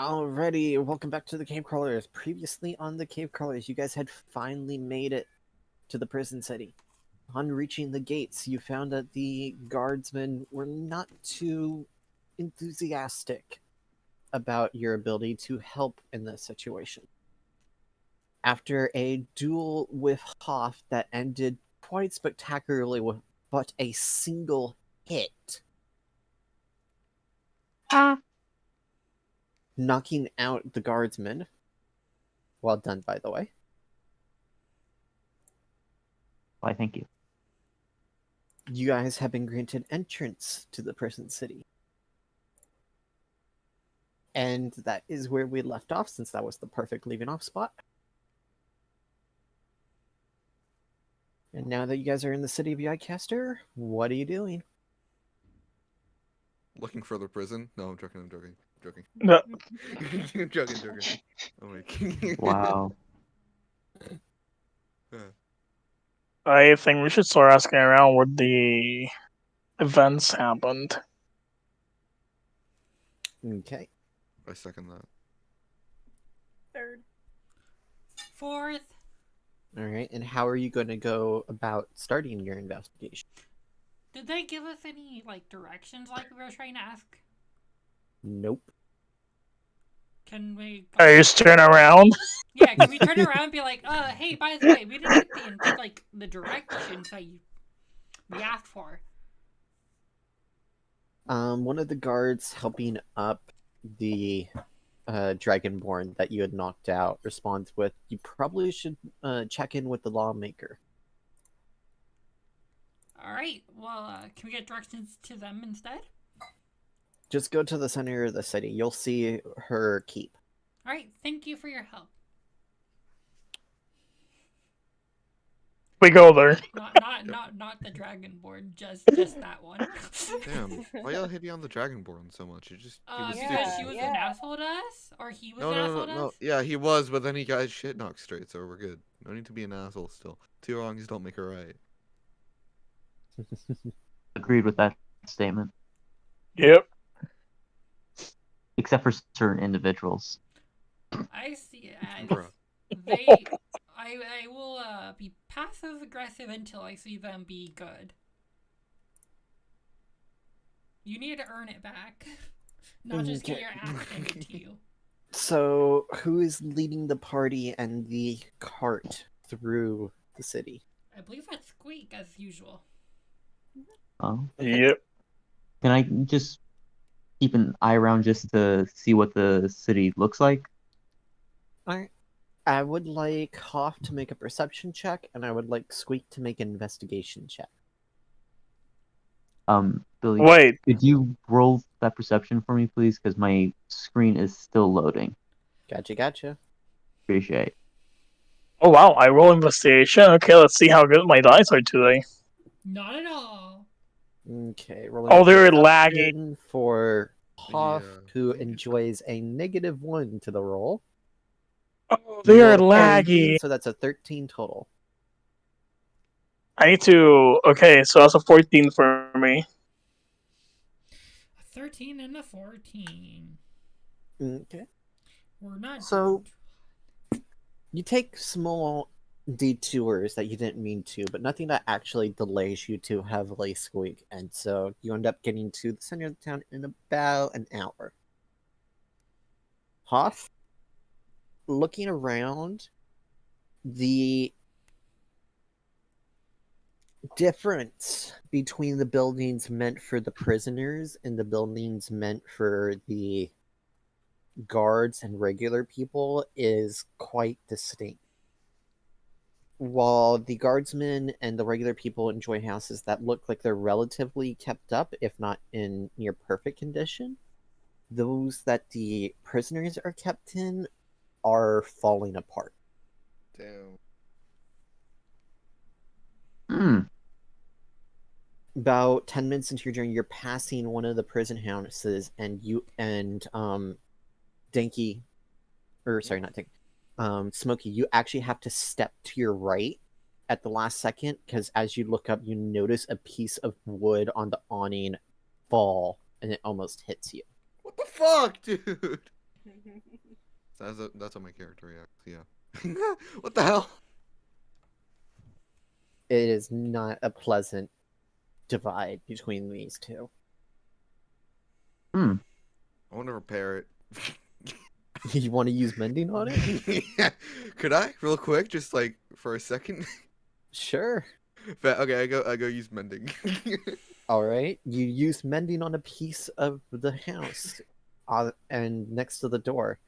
Alrighty, welcome back to the Cave Crawlers. Previously on the Cave Crawlers, you guys had finally made it to the prison city. On reaching the gates, you found that the guardsmen were not too enthusiastic about your ability to help in this situation. After a duel with Hoff that ended quite spectacularly with but a single hit, knocking out the guardsmen. Well done, by the way. Why, thank you. You guys have been granted entrance to the prison city. And that is where we left off, since that was the perfect leaving off spot. And now that you guys are in the city of Yicaster, what are you doing? Looking for the prison? No, I'm joking. No. I'm joking. Oh my. Wow. I think we should start asking around what the events happened. Okay. I second that. Third. Fourth. Alright, and how are you going to go about starting your investigation? Did they give us any, directions like we were trying to ask? Nope. Can we... I just turn around. Yeah, can we turn around and be like, hey, by the way, we didn't get the directions that we asked for. One of the guards helping up the Dragonborn that you had knocked out responds with, you probably should check in with the lawmaker. Alright, well, can we get directions to them instead? Just go to the center of the city. You'll see her keep. Alright, thank you for your help. We go there. Not the Dragonborn, just that one. Damn, why y'all hitting on the Dragonborn so much? He was Because stupid. she was an asshole to us? Or he was an asshole to No. us? Yeah, he was, but then he got his shit knocked straight, so we're good. No need to be an asshole still. Two wrongs don't make a right. Agreed with that statement. Yep. Except for certain individuals. I see it as Bruh. I will be passive aggressive until I see them be good. You need to earn it back, not just get your ass handed to you. So, who is leading the party and the cart through the city? I believe that's Squeak as usual. Oh. Okay. Yep. Can I just keep an eye around just to see what the city looks like? Alright. I would like Hoff to make a perception check, and I would like Squeak to make an investigation check. Billy, Wait. could you roll that perception for me, please? Because my screen is still loading. Gotcha. Appreciate. Oh wow, I roll investigation. Okay, let's see how good my dice are today. Not at all. Okay, rolling Oh, they're perception laggy. for Hoff, Yeah. who enjoys a -1 to the roll. Oh, they are You rolled 14, laggy. so that's a 13 total. I need to. Okay, so that's a 14 for me. A 13 and a 14. Okay. We're not. So, you take small detours that you didn't mean to, but nothing that actually delays you too heavily, Squeak. And so you end up getting to the center of the town in about an hour. Hoff, looking around, the difference between the buildings meant for the prisoners and the buildings meant for the guards and regular people is quite distinct. While the guardsmen and the regular people enjoy houses that look like they're relatively kept up, if not in near perfect condition, those that the prisoners are kept in are falling apart. Damn. About 10 minutes into your journey, you're passing one of the prison houses, and Danke, or sorry, not Danke, Smokey, you actually have to step to your right at the last second, because as you look up, you notice a piece of wood on the awning fall, and it almost hits you. What the fuck, dude? That's how my character reacts. Yeah. What the hell? It is not a pleasant divide between these two. Hmm. I want to repair it. You want to use mending on it? Yeah. Could I, real quick, just like for a second? Sure. Okay, I go use mending. All right. You use mending on a piece of the house, and next to the door,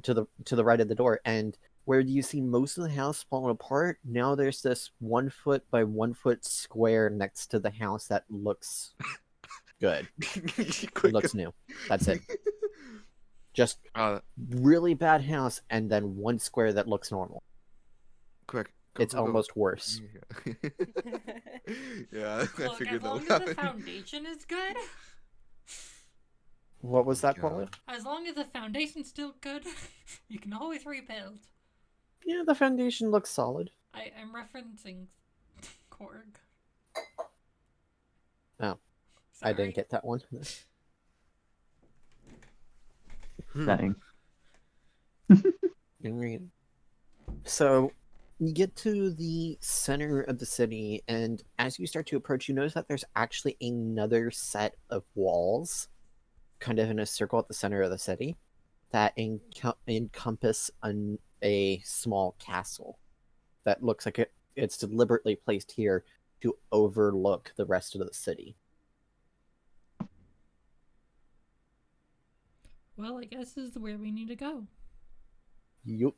to the right of the door, and where you see most of the house falling apart. Now there's this 1 foot by 1 foot square next to the house that looks good. It Quick. looks new. That's it. Just Uh, really bad house, and then one square that looks normal. quick. It's Go. almost worse. Yeah, I Look, figured as that long would as the happen. foundation is good, What was that, God. Paula? as long as the foundation's still good, you can always rebuild. Yeah, the foundation looks solid. I'm referencing Korg. Oh, Sorry. I didn't get that one. Dang. So you get to the center of the city, and as you start to approach, you notice that there's actually another set of walls, kind of in a circle at the center of the city, that encompass a small castle that looks like it's deliberately placed here to overlook the rest of the city. Well, I guess this is where we need to go. Yup.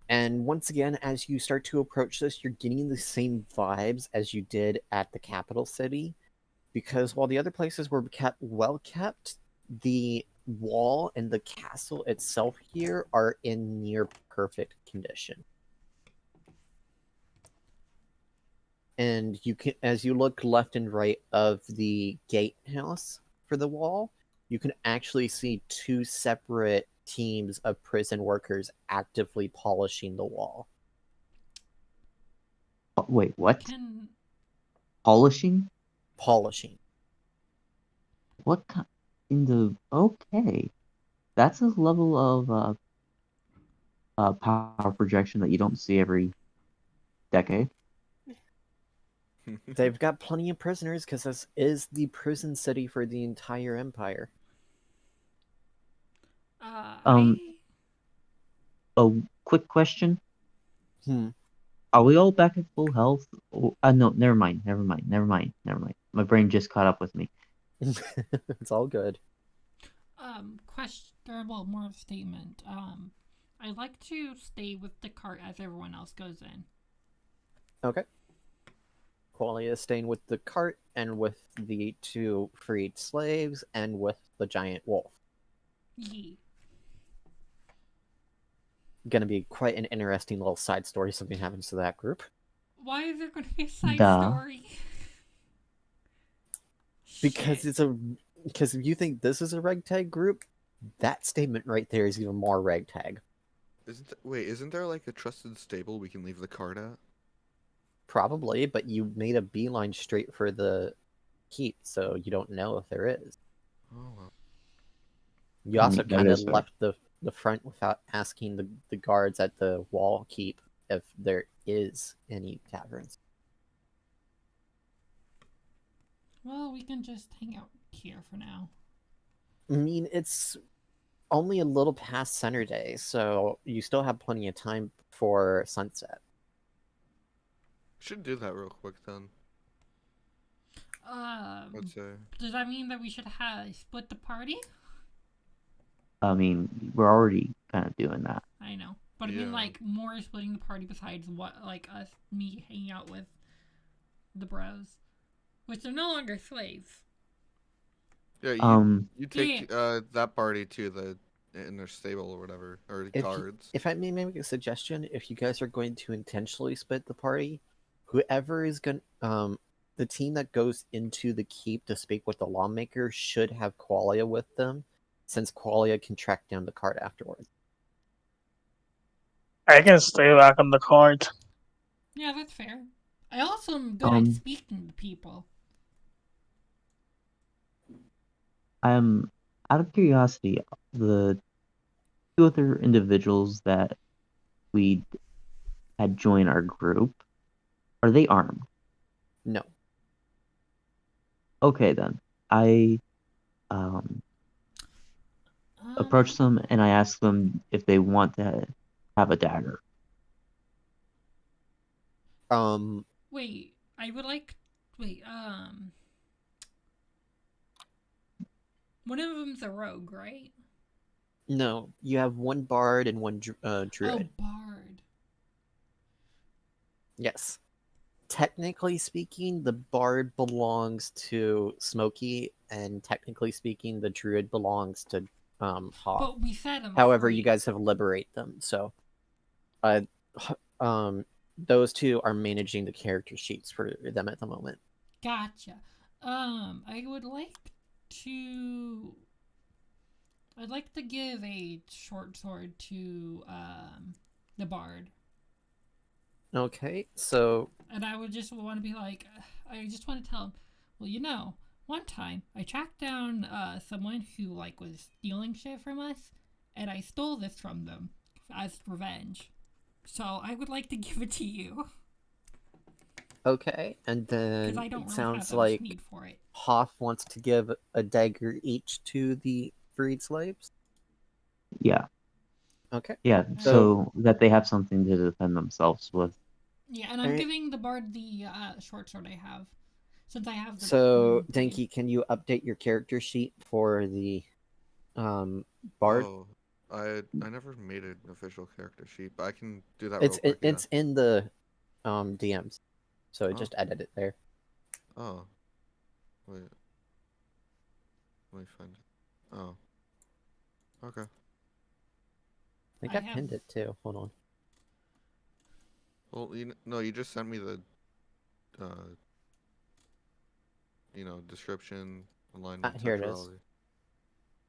And once again, as you start to approach this, you're getting the same vibes as you did at the capital city. Because while the other places were well kept, the wall and the castle itself here are in near perfect condition. And you can, as you look left and right of the gatehouse for the wall, you can actually see two separate teams of prison workers actively polishing the wall. Wait, what? Can Polishing? Polishing. What kind? In the okay, that's a level of power projection that you don't see every decade. They've got plenty of prisoners because this is the prison city for the entire empire. Um, A quick question: Hmm. are we all back at full health? Oh, no, never mind. My brain just caught up with me. It's all good. questionable more statement. I like to stay with the cart as everyone else goes in. Okay. Qualia is staying with the cart and with the two freed slaves and with the giant wolf. Yee. Gonna be quite an interesting little side story. Something happens to that group. Why is there going to be a side Duh. story? Because Shit. because if you think this is a ragtag group, that statement right there is even more ragtag. Isn't there like a trusted stable we can leave the cart at? Probably, but you made a beeline straight for the keep, so you don't know if there is. Oh well. You also That kind of is fair. left the front without asking the guards at the wall keep if there is any taverns. Well, we can just hang out here for now. I mean, it's only a little past center day, so you still have plenty of time for sunset. Should do that real quick then. I'd say. Does that mean that we should have split the party? I mean, we're already kind of doing that. I know, but I mean, Yeah. like more splitting the party besides what, like me hanging out with the bros, which are no longer slaves. Yeah, you take that party to the in their stable or whatever, or guards. If I may make a suggestion, if you guys are going to intentionally split the party, whoever is going the team that goes into the keep to speak with the lawmaker should have Qualia with them, since Qualia can track down the cart afterwards. I can stay back on the cart. Yeah, that's fair. I also am good at speaking to people. Out of curiosity, the two other individuals that we had joined our group, are they armed? No. Okay, then. I approached them and I asked them if they want to have a dagger. Wait, I would like. Wait, one of them's a rogue, right? No, you have one bard and one druid. Oh, bard. Yes. Technically speaking, the bard belongs to Smokey, and technically speaking, the druid belongs to Hawk. But we set them However, free. you guys have liberated them, so those two are managing the character sheets for them at the moment. Gotcha. I would like to. I'd like to give a short sword to the bard. Okay, so And I would just want to be like, I just want to tell him, well, you know, one time I tracked down someone who like was stealing shit from us, and I stole this from them as revenge. So I would like to give it to you. okay, and Because then I don't it really sounds have that like much need for it. Hoff wants to give a dagger each to the freed slaves. Yeah. Okay. Yeah, so that they have something to defend themselves with. Yeah, and I'm giving the bard the short sword I have. Since I have the So, Danke, can you update your character sheet for the bard? Oh, I never made an official character sheet, but I can do that It's real quick. it's in the DMs, so Oh. just edit it there. Oh, wait. Let me find it. Oh. Okay. I think I pinned it too. Hold on. Well, no, you just sent me the, description, alignment, Here it is. temporality.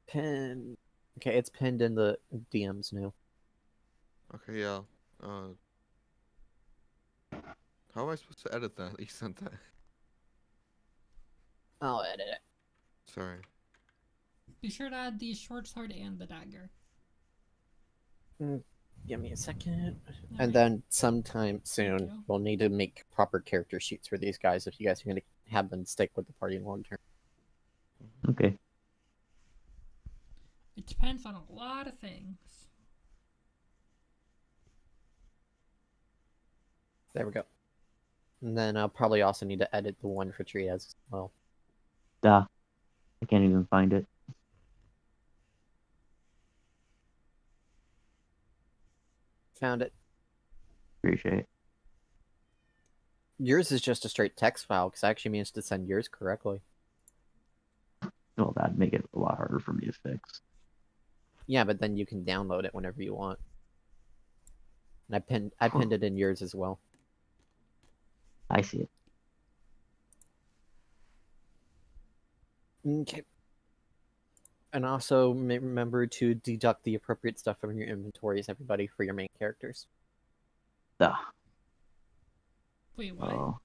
Pin. Okay, it's pinned in the DMs now. Okay, yeah. How am I supposed to edit that? You sent that. I'll edit it. Sorry. Be sure to add the short sword and the dagger. Give me a second. And then sometime soon, we'll need to make proper character sheets for these guys if you guys are going to have them stick with the party long term. Okay. It depends on a lot of things. There we go. And then I'll probably also need to edit the one for Trias as well. Duh. I can't even find it. Found it. Appreciate it. Yours is just a straight text file because I actually managed to send yours correctly. Well, that'd make it a lot harder for me to fix. Yeah, but then you can download it whenever you want. And I pinned it in yours as well. I see it. Okay. And also remember to deduct the appropriate stuff from your inventories, everybody, for your main characters. Duh. Wait, what? Oh.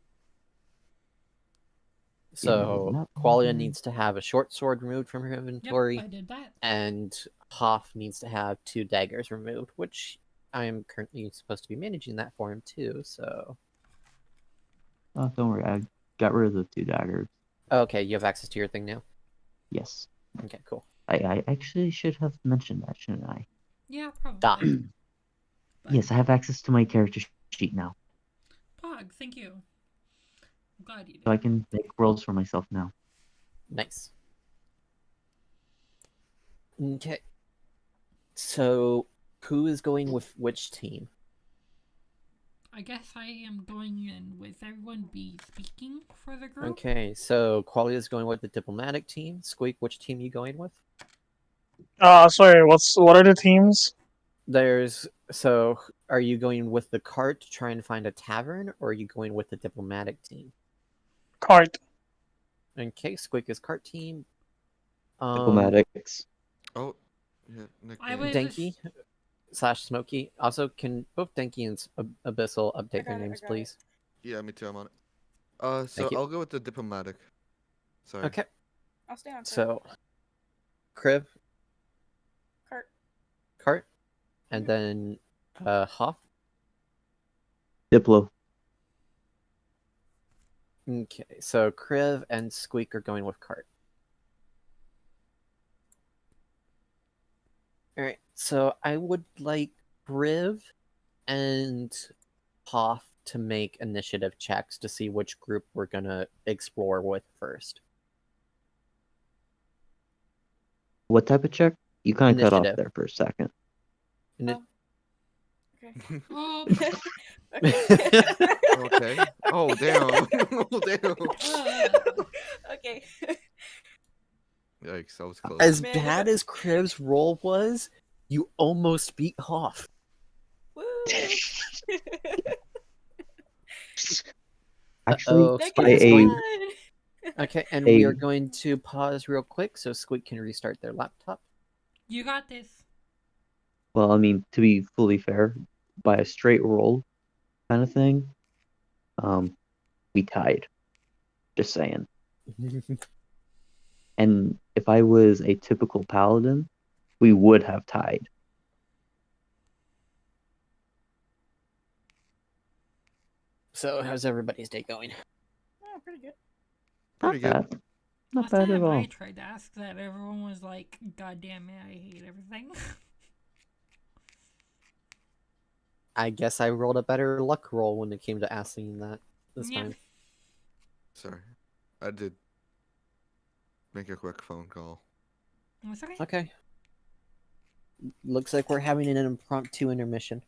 So Qualia needs to have a short sword removed from her inventory. Yep, I did that. And Hoff needs to have 2 daggers removed, which I am currently supposed to be managing that for him too, so... Oh, don't worry, I got rid of the 2 daggers. Okay, you have access to your thing now? Yes. Okay, cool. I actually should have mentioned that, shouldn't I? Yeah, probably. Yes, I have access to my character sheet now. Pog, thank you. I'm glad you did. So I can make rolls for myself now. Nice. Okay. So, who is going with which team? I guess I am going in with everyone be speaking for the group. Okay, so Qualia is going with the diplomatic team. Squeak, which team are you going with? Sorry, what are the teams? So, are you going with the cart to try and find a tavern, or are you going with the diplomatic team? Cart. Okay, Squeak is cart team. Diplomatics. Oh, yeah, Nick. Danke / Smokey. Also, can both Danke and Abyssal update their names, please? Yeah, me too. I'm on it. So I'll go with the diplomatic. Sorry. Okay. I'll stay on. So, Kriv, Cart. and then Hoff. Diplo. Okay, so Kriv and Squeak are going with Cart. Alright, so I would like Kriv and Hoff to make initiative checks to see which group we're gonna explore with first. What type of check? You kind of cut off Initiative. there for a second. Okay. Oh, Okay. Oh damn. Oh damn. Okay. Yikes, that was close. As Man. bad as Kriv's roll was, you almost beat Hoff. Woo. Actually, Uh-oh, That by game's a fun. Okay, and we a- are going to pause real quick so Squeak can restart their laptop. you got this. well, I mean, to be fully fair, by a straight roll kind of thing, we tied. Just saying. And if I was a typical paladin, we would have tied. So, how's everybody's day going? Oh, pretty good. Pretty good. Not bad. Not Last bad time at all. I tried to ask that, everyone was like, "God damn it, I hate everything." I guess I rolled a better luck roll when it came to asking that this Yeah. time. Sorry. I did make a quick phone call. It's okay. Okay. Looks like we're having an impromptu intermission.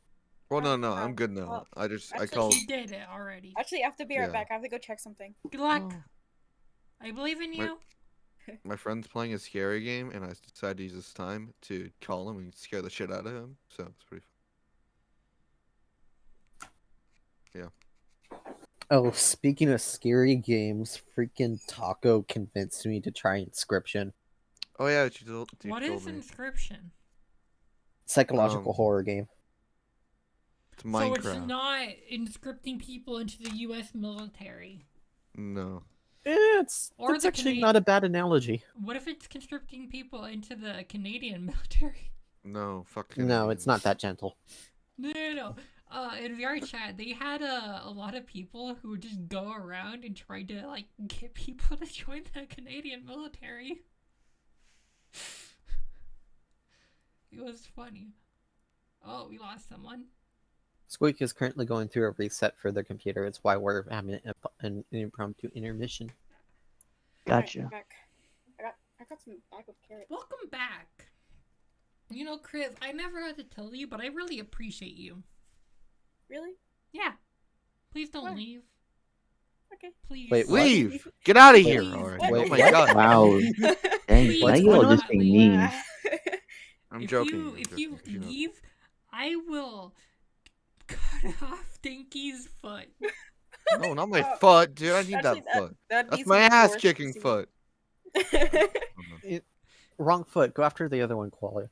Well, no, Oh, no, I'm no. good now. Well, I actually, called. You did it already. Actually, I have to be right Yeah. back. I have to go check something. Good luck. Oh. I believe in you. My friend's playing a scary game, and I decided to use this time to call him and scare the shit out of him. So it's pretty fun. Oh, speaking of scary games, freaking Taco convinced me to try Inscription. Oh yeah, you What told is me. Inscription? Psychological horror game. It's So Minecraft. it's not inscripting people into the U.S. military. No. It's Or that's the actually Cana- not a bad analogy. What if it's conscripting people into the Canadian military? No, fuck No, it's not Canadians. that gentle. No. In VR chat, they had a lot of people who would just go around and try to like get people to join the Canadian military. It was funny. Oh, we lost someone. Squeak is currently going through a reset for their computer. It's why we're having an impromptu intermission. Gotcha. Alright, back. I got some backup carrots. Welcome back. You know, Chris, I never got to tell you, but I really appreciate you. Really? Yeah. Please don't Why? leave. Okay. Please. Wait, what? Leave! Get out of here Please. already! Wait, Oh my what? god! Wow. Dang, Please now What's you all going just on? being mean. I'm if joking. You, I'm if joking, you 'cause you know- leave, I will cut off Dinky's foot. No, not my Oh, foot, dude. I need actually, that foot. that'd That's be my some ass forced kicking scene. foot. Wrong foot. Go after the other one, Koala.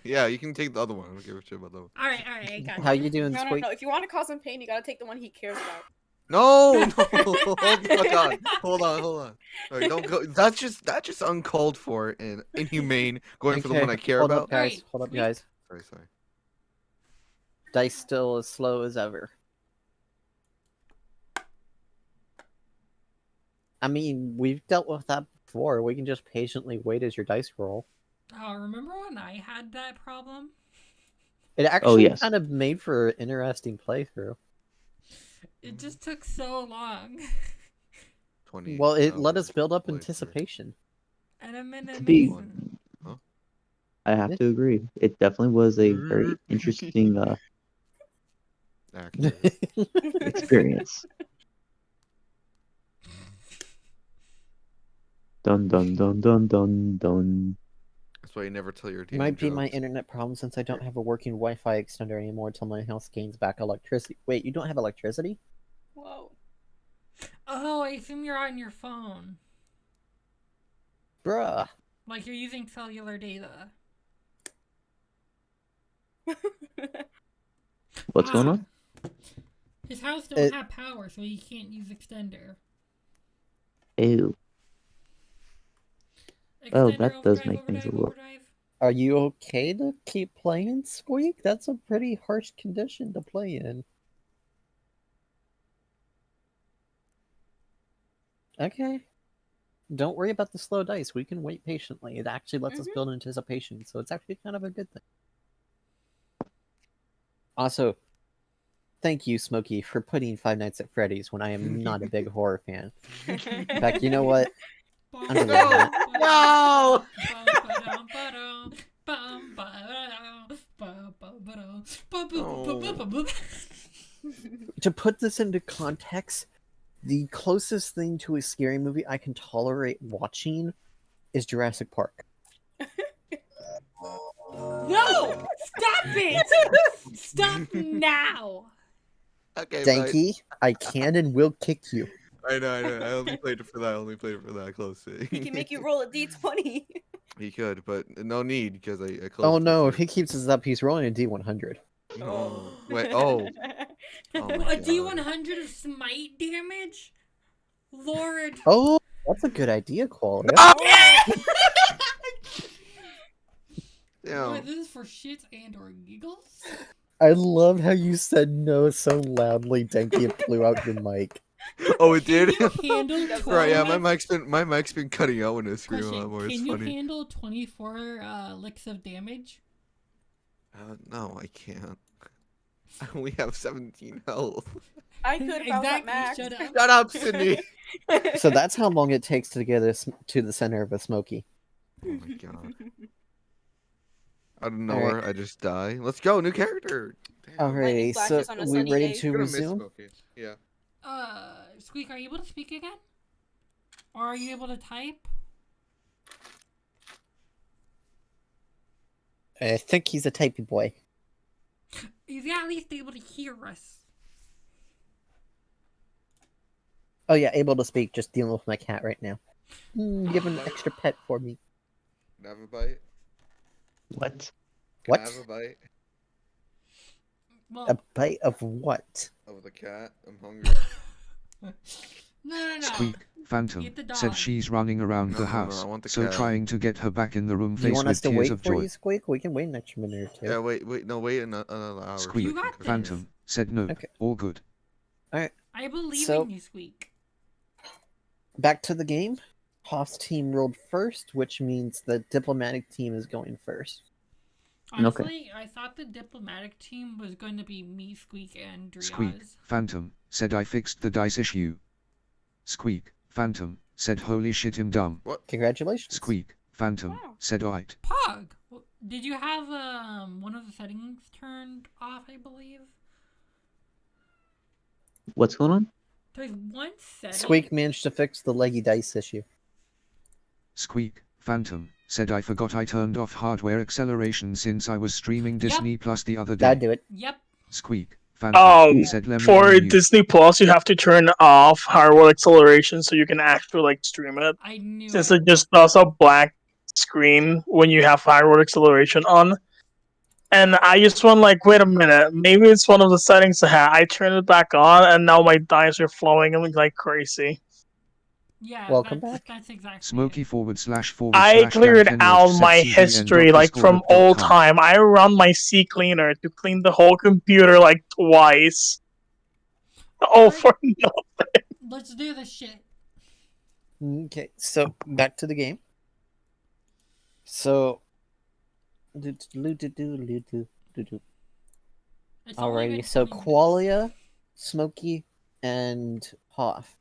Yeah, you can take the other one. I don't give a shit about that one. Alright, I got How it. you doing, No. Squeak? If you want to cause him pain, you gotta take the one he cares about. No, no, hold the fuck on. Hold on. All right, don't go. That's just uncalled for and inhumane. Going for the one I care hold about. Up, guys. Alright, Hold up, Squeak. guys. Sorry. Dice still as slow as ever. I mean, we've dealt with that before. We can just patiently wait as your dice roll. Remember when I had that problem? It actually yes. kind of made for an interesting playthrough. It just took so long. 20. Well, it let us build up anticipation. And I'm in To be- amazing. I have to agree. It definitely was a very interesting experience. Dun dun dun dun dun dun. That's why you never tell your DM Might be my jokes. internet problem since I don't have a working Wi-Fi extender anymore until my house gains back electricity. Wait, you don't have electricity? Whoa. Oh, I assume you're on your phone. Bruh. Like you're using cellular data. What's going on? His house don't have power, so he can't use extender. Ew. Oh, Extend your that does overdrive, make things a little. overdrive. Are you okay to keep playing, Squeak? That's a pretty harsh condition to play in. Okay. Don't worry about the slow dice. We can wait patiently. It actually lets us build anticipation, so it's actually kind of a good thing. Also, thank you, Smokey, for putting Five Nights at Freddy's when I am not a big horror fan. In fact, you know what? I'm gonna No! that. No! To put this into context, the closest thing to a scary movie I can tolerate watching is Jurassic Park. No! Stop it! Stop now! Okay, fine. Danke, I can and will kick you. I know. I only played it for that. Closely. He can make you roll a d20. He could, but no need because I closed. Oh it no, if first. he keeps this up, he's rolling a D100. No. Wait. Oh. Oh my A God. D100 of smite damage? Lord. Oh, that's a good idea, Qualia. Yeah. Boy, this is for shits and or giggles. I love how you said no so loudly, Danke, it blew out your mic. Oh, it did. Can you handle 12? Right. Yeah. My mic's been cutting out when I scream a Question, lot more. It's can you funny. handle 24 licks of damage? No, I can't. I only have 17 health. I could if I was at max. Shut up. Shut up, Sydney. So that's how long it takes to get us to the center of a smoky. Oh my God. Out of All nowhere, right. I just die. Let's go, new character. Damn. Alrighty, so flashes on a we sunny ready day. to I'm gonna miss resume? Smokey. Yeah. Squeak, are you able to speak again? Or are you able to type? I think he's a typey boy. Is he at least able to hear us? Oh yeah, able to speak, just dealing with my cat right now. Give an extra pet for me. Can I have a bite? What? What? Can I have a bite Well, A bite of what? of the cat? I'm hungry. no. Squeak, Phantom, Get the dog. said she's running around No, the no, house, I want the so cat. trying to get her back in the room Do you faced want with us to tears wait of for joy. you, Squeak? We can wait an extra minute or two. Yeah, wait, wait another hour. so Squeak, we can got cook. this. Phantom, said nope, Okay. all good. I believe So- in you, Squeak. Back to the game. Hoff's team rolled first, which means the diplomatic team is going first. Honestly, I thought the diplomatic team was going to be me, Squeak, and Driaz. Squeak, Phantom, said I fixed the dice issue. Squeak, Phantom, said holy shit I'm dumb. Congratulations. Squeak, Phantom, Wow. said aight. Pog! Did you have one of the settings turned off, I believe? What's going on? There's one setting. Squeak managed to fix the leggy dice issue. Squeak, Phantom, said I forgot I turned off hardware acceleration since I was streaming Disney Plus the other day. That'd do it. Yep. Squeak, Phantom, said lemon For on mute. Disney Plus, you have to turn off hardware acceleration so you can actually like stream it. I knew Since it. it just does a black screen when you have hardware acceleration on. And I just went like, wait a minute, maybe it's one of the settings I had. I turned it back on, and now my dice are flowing and like crazy. Yeah, Welcome that's, back. that's exactly Smoky it. // I cleared Dan out Kenworth my said history like from old cdn.discord.com. time. I run my C cleaner to clean the whole computer like twice. Oh, for no. Let's do this shit. Okay, so back to the game. So, It's only alrighty. been So 20 minutes. Qualia, Smokey, and Hoff.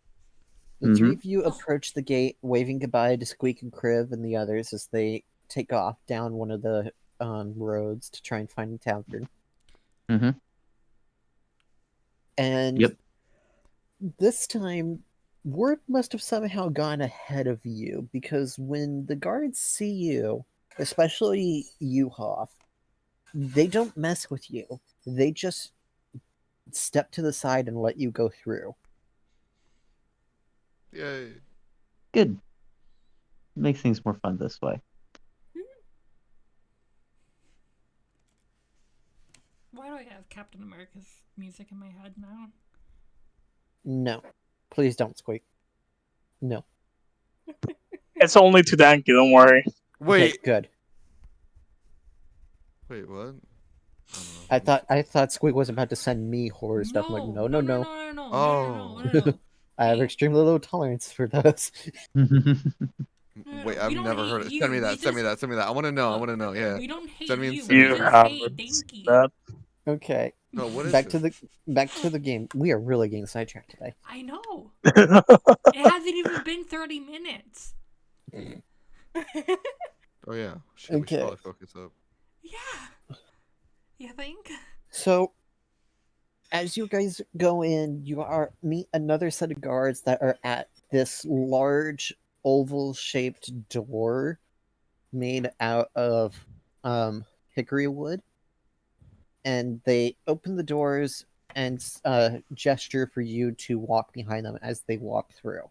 The three of you approach the gate, waving goodbye to Squeak and Kriv and the others as they take off down one of the roads to try and find a tavern. Mm-hmm. And Yep. this time, word must have somehow gone ahead of you, because when the guards see you, especially you, Hoff, they don't mess with you. They just step to the side and let you go through. Yay. Good. Makes things more fun this way. Why do I have Captain America's music in my head now? No. Please don't, Squeak. No. It's only to Danke, don't worry. Okay, Wait, good. wait, what? I thought Squig was about to send me horror stuff. I'm like, no. Oh. I have extremely low tolerance for those. Wait, We I've don't never hate heard it. you, Send me we that. Send me just- that. Send me that. I want to know. I want to know. Yeah. We don't hate Send me- you. send We me You just have hate Danke. that. Okay, No, what is back this? to the game. We are really getting sidetracked today. I know. It hasn't even been 30 minutes. Oh yeah. Shit, we should Okay. probably focus up. Yeah. You think? So, as you guys go in, you are meet another set of guards that are at this large oval-shaped door made out of hickory wood, and they open the doors and gesture for you to walk behind them as they walk through.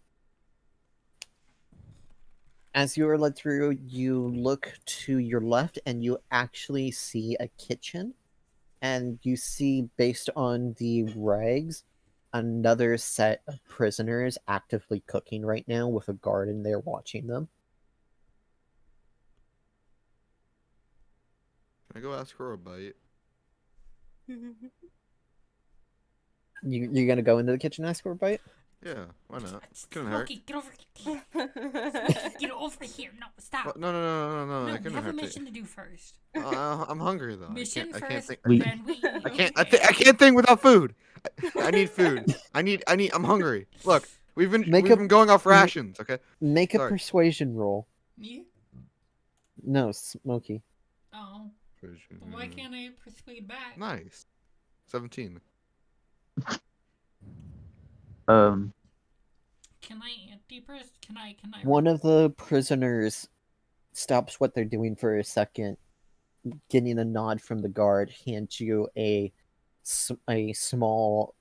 As you are led through, you look to your left and you actually see a kitchen. And you see, based on the rags, another set of prisoners actively cooking right now with a guard in there watching them. Can I go ask her a bite? You're gonna go into the kitchen and ask for a bite? Yeah, why not? Couldn't hurt. Smokey, get over here. Get over here. No, stop. What? No, No, it we couldn't have a hurt. mission to do first. I'm hungry though. Mission I can't first, think. We- then we eat. I can't. okay? I can't think without food. I need food. I'm hungry. Look, we've been going off rations. Okay. Make a Sorry. persuasion roll. Me? No, Smokey. Oh. But why can't I persuade back? Nice. 17. Can I anti-pers? Can I? One of the prisoners stops what they're doing for a second, getting a nod from the guard, hands you a small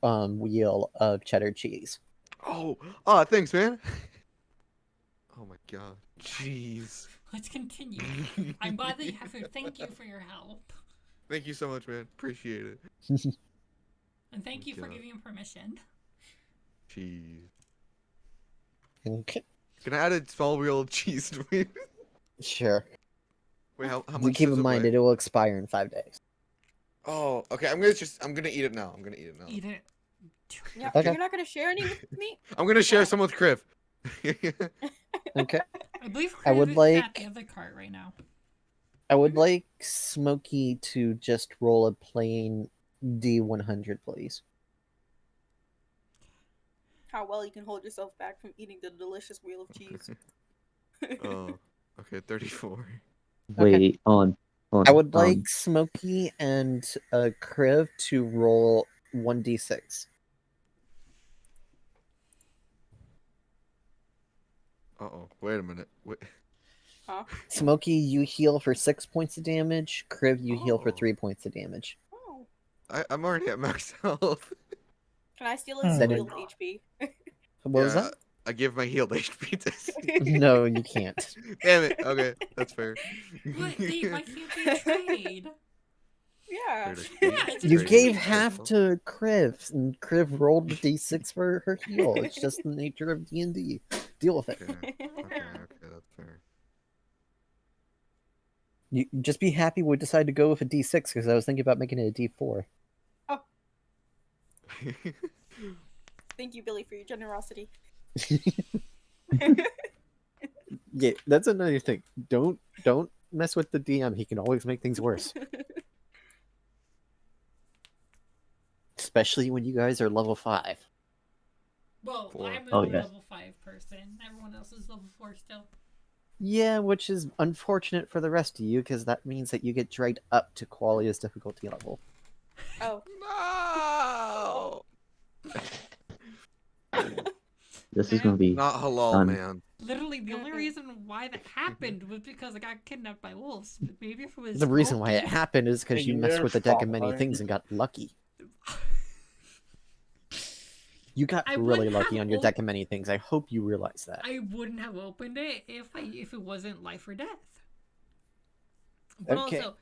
wheel of cheddar cheese. Oh, thanks, man. Oh my god. Jeez. Let's continue. I'm glad that you have food. Thank you for your help. Thank you so much, man. Appreciate it. And thank you for God. giving him permission. Jeez. Okay. Can I add a small wheel of cheese to me? Sure. Wait, how You much keep does in it mind weigh? it will expire in 5 days. Oh, okay. I'm gonna eat it now. Eat it. Yeah, Okay. You're not gonna share any with me? I'm gonna share some with Kriv. Okay. I believe I would Chris is at like- the other cart right now. I would like Smokey to just roll a plain D100, please. How well you can hold yourself back from eating the delicious wheel of cheese. Oh, okay, 34. Wait, hold on. I would like Smokey and Kriv to roll 1d6. Uh-oh, wait a minute. Wait. Huh? Smokey, you heal for 6 points of damage. Kriv, you heal for Oh. 3 points of damage. Oh. I'm already at max health. Can I steal Hmm. his Then it- healed HP? What was Yeah, that? I give my healed HP to Steve. No, you can't. Damn it. Okay, that's fair. What, Dave? Why can't we trade? Yeah. it's a You trade. gave half to Kriv, and Kriv rolled a d6 for her heal. It's just the nature of D&D. Deal with it. Okay, that's fair. You just be happy we decided to go with a d6 because I was thinking about making it a d4. Thank you, Billy, for your generosity. Yeah, that's another thing. Don't mess with the DM. He can always make things worse. Especially when you guys are level 5. Well, 4. I'm a Oh, yeah. level 5 person. Everyone else is level 4 still. Yeah, which is unfortunate for the rest of you because that means that you get dragged up to Qualia's difficulty level. Oh. No! This is gonna be Not halal, Done. man. Literally, the only reason why that happened was because I got kidnapped by wolves. But maybe if it was The reason why it Smokey- happened is because you messed with a deck of many Fine. things and got lucky. You got I really wouldn't lucky have on your op- deck of many things. I hope you realize that. I wouldn't have opened it if it wasn't life or death. But Okay. also,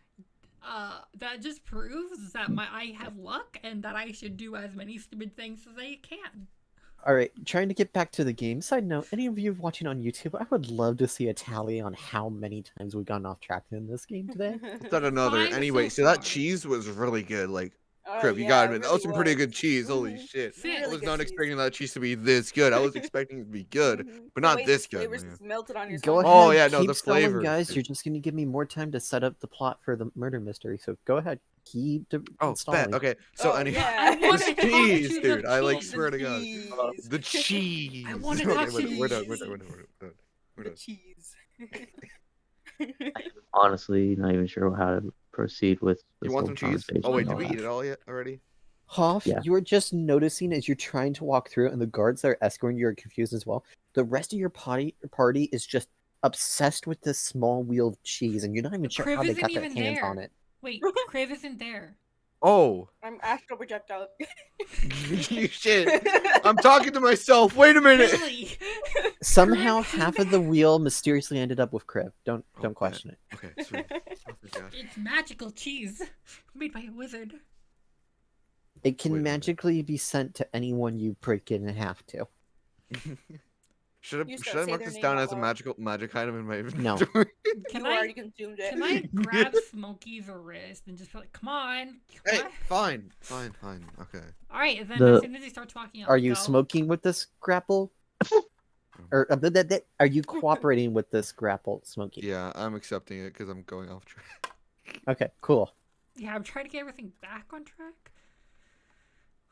that just proves that I have luck and that I should do as many stupid things as I can. All right, trying to get back to the game. Side note: any of you watching on YouTube, I would love to see a tally on how many times we've gone off track in this game today. Let's add another. 5 Anyway, so so that far. cheese was really good. Like, Oh, Crip, you yeah, gotta it admit, that really was some pretty was. good cheese. Holy Mhm. shit. Fit. I Really was good not cheese. expecting that cheese to be this good. I was expecting it to be good, Mhm. but The not way this the good, flavors man. just melted on your Go tongue. ahead, Oh, yeah, no, keep the stalling, flavor, guys. dude. You're just gonna give me more time to set up the plot for the murder mystery. So go ahead, keep Oh, bet. installing. Okay, so Oh, anyway, yeah. I want to the talk cheese, to dude. the I like cheese. swear to God, cheese. the cheese. I wanna Okay, talk to we're done. the We're done. We're done. We're done. We're The done. cheese. Honestly, not even sure how to proceed with You this want whole some cheese? conversation. Oh wait, and did all we that. eat it all yet already? Hoff, Yeah. you're just noticing as you're trying to walk through, and the guards that are escorting you are confused as well. The rest of your party is just obsessed with this small wheel of cheese, and you're not even sure Crib how they isn't got their even hands there. on it. Wait, Crib isn't there. Oh, I'm astral projectile. shit! I'm talking to myself. Wait a minute. Billy! Somehow, Crib came half of back. the wheel mysteriously ended up with Crib. Don't bet. question it. Okay, sweet. Oh my gosh. It's magical cheese made by a wizard. It Wait can a minute. magically be sent to anyone you break it in half to. Should You I just should gotta I say mark their this name down out as a loud. magic item in my No. inventory? Can You I already consumed it. can I grab Smokey's wrist and just be like, come on? Hey, What? fine. Okay. Alright, and then The- as soon as he starts walking out, Are you go. smoking with this grapple? Or are you cooperating with this grapple, Smokey? Yeah, I'm accepting it because I'm going off track. Okay, cool. Yeah, I'm trying to get everything back on track.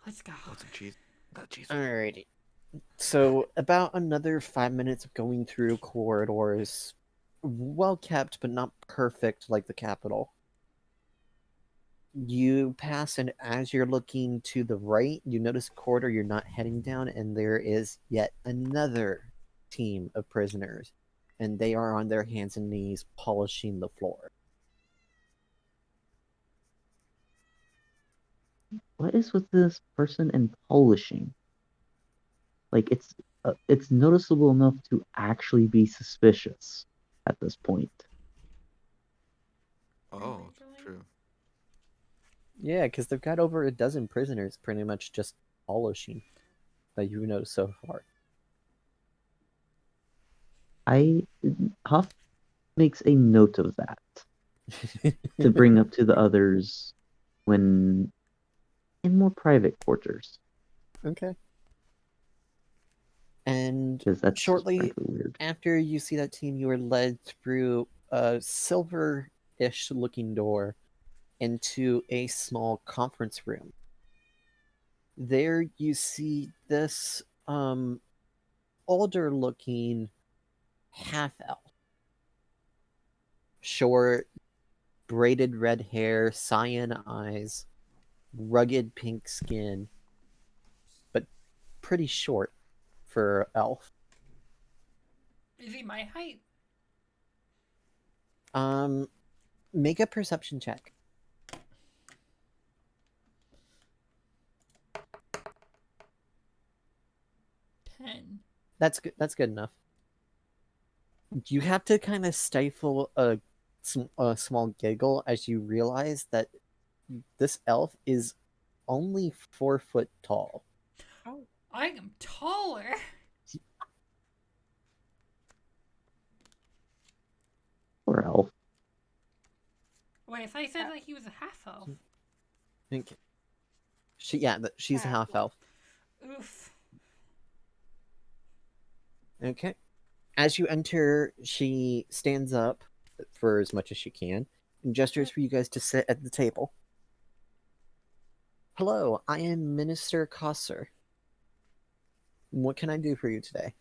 Let's go. Want some cheese? That cheese. Alrighty. So about another 5 minutes of going through corridors, well kept but not perfect like the Capitol. You pass, and as you're looking to the right, you notice a corridor you're not heading down, and there is yet another team of prisoners, and they are on their hands and knees polishing the floor. What is with this person and polishing? Like it's noticeable enough to actually be suspicious at this point. Oh, Really? true. Yeah, because they've got over a dozen prisoners pretty much just polishing that you've noticed so far. Huff makes a note of that to bring up to the others when in more private quarters, Okay. And because that's just shortly frankly weird. after you see that team, you are led through a silver-ish looking door into a small conference room. There you see this older looking half elf. Short, braided red hair, cyan eyes, rugged pink skin, but pretty short for elf. Is he my height? Make a perception check. 10. That's good. That's good enough. You have to kind of stifle a small giggle as you realize that this elf is only 4 foot tall. I am taller. Poor elf. Wait, I thought you said like he was a half elf. Okay. She's a half elf. Oof. Okay. As you enter, she stands up for as much as she can and gestures for you guys to sit at the table. Hello, I am Minister Kosser. What can I do for you today?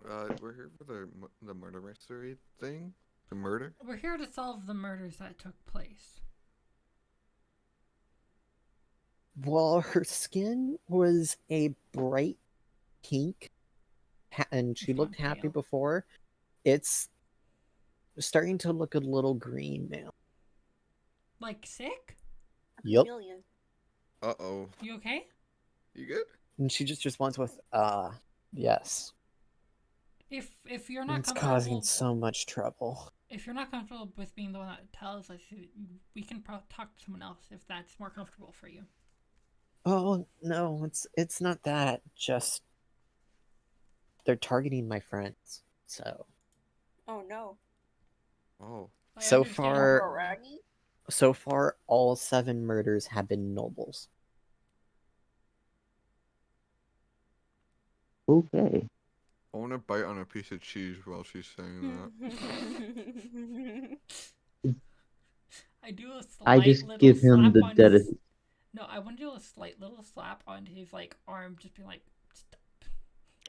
We're here for the murder mystery thing. The murder. We're here to solve the murders that took place. Well, her skin was a bright pink, and she It's looked not happy pale. before. It's starting to look a little green now. Like sick? Yup. Chameleon. Uh-oh. You okay? You good? And she just responds with, yes. If you're not It's comfortable, causing so much trouble. if you're not comfortable with being the one that tells us, we can talk to someone else if that's more comfortable for you. Oh no, it's not that. Just they're targeting my friends. So Oh no. Oh. I So understand far- Bro, why. Raggy? so far, all 7 murders have been nobles. Okay. I want to bite on a piece of cheese while she's saying that. I do a I slight just little give him slap the on deadest. his. No, I want to do a slight little slap on his like arm, just being like, "Stop."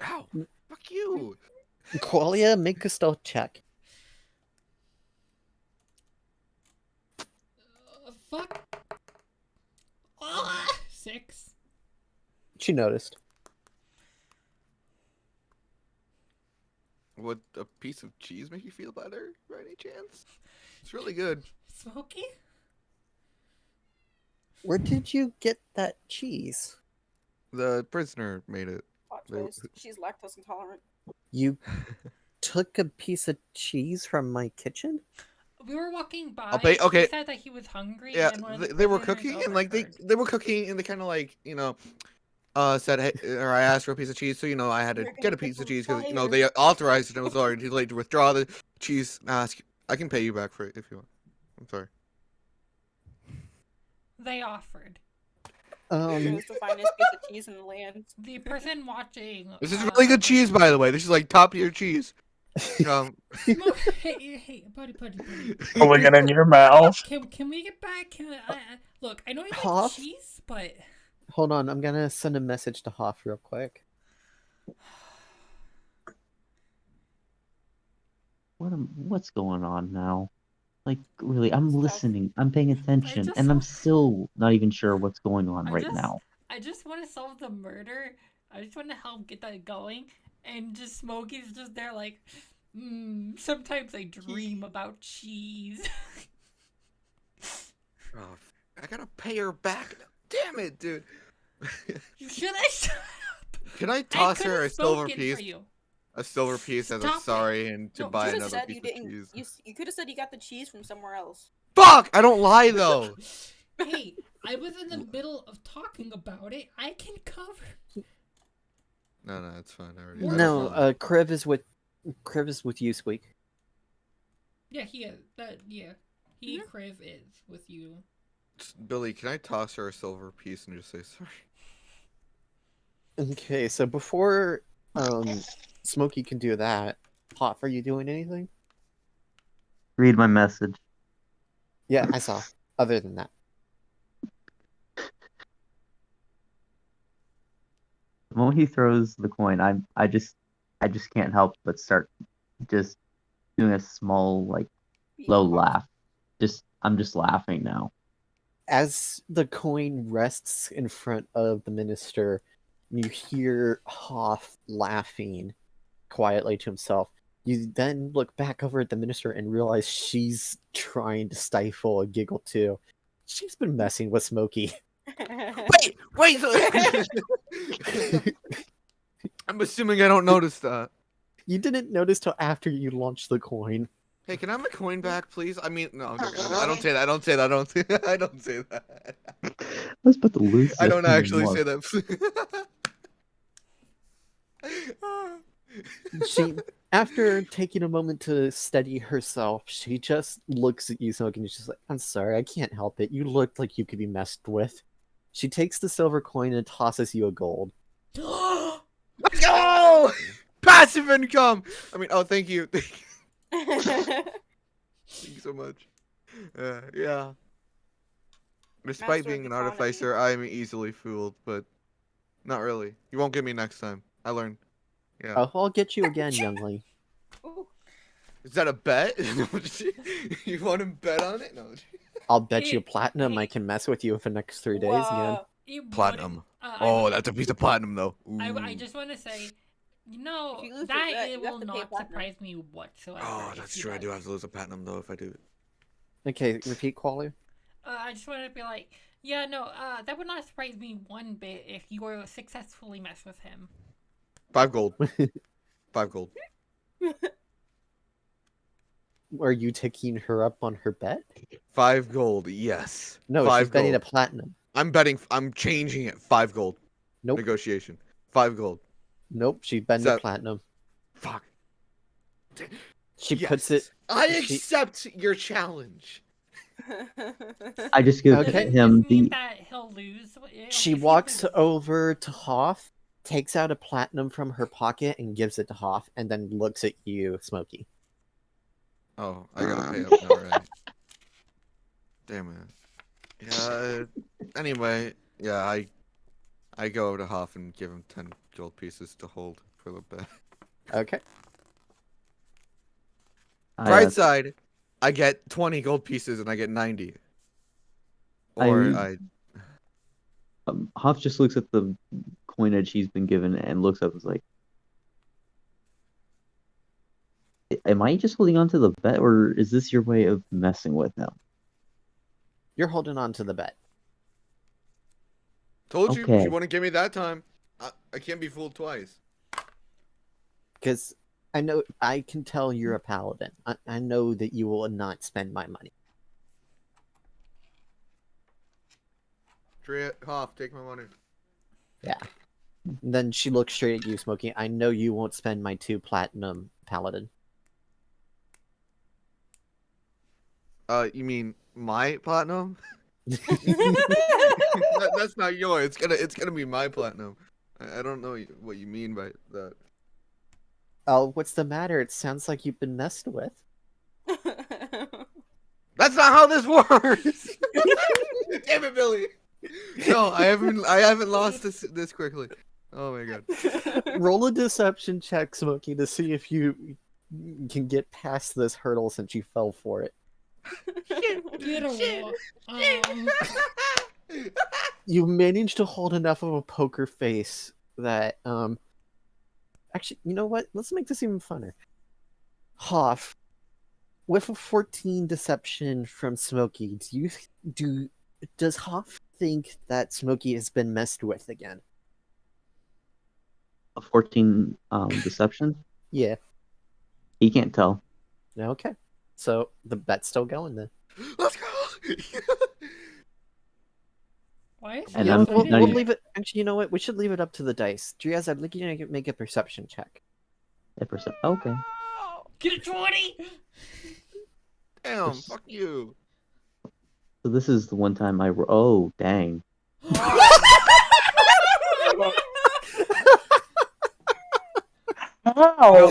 Ow! Fuck you! Qualia, make a stealth check. Fuck. 6. She noticed. Would a piece of cheese make you feel better, by any chance? It's really good. Smoky? Where did you get that cheese? The prisoner made it. Plot They- twist. She's lactose intolerant. You took a piece of cheese from my kitchen? We were walking by. Okay. He said that he was hungry. Yeah, and one of the they were prisoners cooking and like overheard. they were cooking and they kind of like said hey, or I asked for a piece of cheese, so I had to You're gonna get a put piece of some cheese because fire. they authorized it and it was already too late to withdraw the cheese. Ask I can pay you back for it if you want. I'm sorry. They offered. It was the finest piece of cheese in the land. The person watching. This is really good cheese, by the way. This is like top tier cheese. Hey, buddy. Will we get in your mouth? Can we get back? Look, I know you like Hoff? cheese, but Hold on, I'm gonna send a message to Hoff real quick. What's going on now? Like, really, I'm Stuff. listening. I'm paying attention, and I'm still not even sure what's going on right now. I just want to solve the murder. I just want to help get that going. And just Smokey's just there like, sometimes I dream about cheese. Oh, I gotta pay her back. Damn it, dude. Should I shut up? Can I toss could've her a silver spoken piece? for you. A silver piece as a Stop it. sorry and to No, buy You could have another said piece you of didn't. cheese. You could have said you got the cheese from somewhere else. Fuck! I don't lie though. Hey, I was in the middle of talking about it. I can cover. No, it's fine. I already. No, Kriv is with you, Squeak. Yeah, he is. He Kriv is with you. Billy, can I toss her a silver piece and just say sorry? Okay, so before Smokey can do that, Hoff, are you doing anything? Read my message. Yeah, I saw. Other than that. The moment he throws the coin, I just can't help but start just doing a small, like, low laugh. I'm just laughing now. As the coin rests in front of the minister, you hear Hoff laughing quietly to himself. You then look back over at the minister and realize she's trying to stifle a giggle too. She's been messing with Smokey. Wait! I'm assuming I don't notice that. You didn't notice till after you launched the coin. Hey, can I have my coin back, please? I mean, no, I'm joking. I don't say that. I don't say that. I don't say that. I was about to lose. I don't this actually more. say that. She, after taking a moment to steady herself, she just looks at you, Smokey, and she's like, I'm sorry, I can't help it. You looked like you could be messed with. She takes the silver coin and tosses you a gold. Let's go! Passive income! I mean, thank you. Thank you so much. Yeah. Despite Master of being an economy. artificer, I am easily fooled, but not really. You won't get me next time. I learned. Yeah. Oh, I'll get you again, youngling. Ooh. Is that a bet? You want to bet on it? No. I'll bet you Hey, platinum I hey. can mess with you for the next 3 days again. Whoa. It Platinum. wouldn't- Oh, that's a piece of platinum, though. I Ooh. just want to say, If you lose the that bet, it you have will to pay not platinum. surprise me whatsoever. Oh, if that's he true. I do does. have to lose a platinum, though, if I do it. Okay, repeat, Qualu. I just want to be like, yeah, no, that would not surprise me one bit if you were successfully mess with him. 5 gold. 5 gold. Are you taking her up on her bet? 5 gold, yes. No, 5 she's betting gold. a platinum. I'm betting. I'm changing it. 5 gold. Nope. Negotiation. 5 gold. Nope. She's been to So- platinum. Fuck. She Yes. puts it. I she- accept your challenge. I just give Okay. him Does this mean the. that he'll lose? She If he walks wins- over to Hoff, takes out a platinum from her pocket, and gives it to Hoff, and then looks at you, Smokey. Oh, I gotta pay up now, right? Damn it. Yeah. Anyway, yeah, I go over to Hoff and give him 10 gold pieces to hold for a little bit. Okay. Bright side, I get 20 gold pieces and I get 90. Or Hoff just looks at the coinage he's been given and looks up and is like, am I just holding on to the bet, or is this your way of messing with him? You're holding on to the bet. Told you, Okay. she wouldn't give me that time. I can't be fooled twice. Because I know I can tell you're a paladin. I know that you will not spend my money. Hoff, take my money. Yeah. Then she looks straight at you, Smokey. I know you won't spend my 2 platinum paladin. You mean my platinum? That's not yours. It's gonna be my platinum. I don't know what you mean by that. Oh, what's the matter? It sounds like you've been messed with. That's not how this works. Damn it, Billy. No, I haven't lost this quickly. Oh my god. Roll a deception check, Smokey, to see if you can get past this hurdle since you fell for it. Get a roll. You managed to hold enough of a poker face that actually, you know what? Let's make this even funner. Hoff, with a 14 deception from Smokey, does Hoff think that Smokey has been messed with again? A 14 deception? Yeah. He can't tell. Okay. So the bet's still going then. Let's go. Why is And he I'm excited? not We'll even- leave it. Actually, you know what? We should leave it up to the dice. Driaz, I'd like you to make a perception check. Okay. Get a 20! Damn, fuck you. So this is the one time oh, dang. No, How?